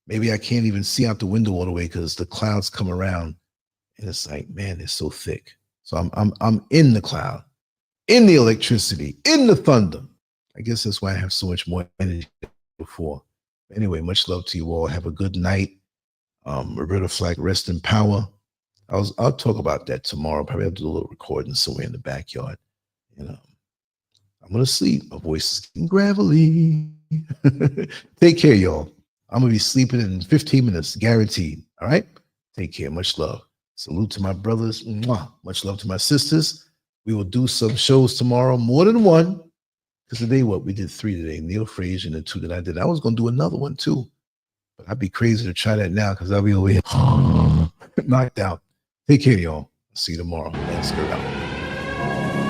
Maybe I can't even see out the window all the way because the clouds come around and it's like, man, it's so thick. So I'm in the cloud, in the electricity, in the thunder. I guess that's why I have so much more energy than before. Anyway, much love to you all. Have a good night. Roberta Flack, rest in power. I'll talk about that tomorrow. Probably have to do a little recording somewhere in the backyard. And I'm gonna sleep. My voice is getting gravelly. Take care, y'all. I'm gonna be sleeping in 15 minutes, guaranteed. All right. Take care. Much love. Salute to my brothers. Mwah. Much love to my sisters. We will do some shows tomorrow, more than one. Because today, we did 3 today. Neil Frazier and the 2 that I did. I was going to do another one too. But I'd be crazy to try that now because I'll be over here knocked out. Take care, y'all. See you tomorrow. Lancescurv out.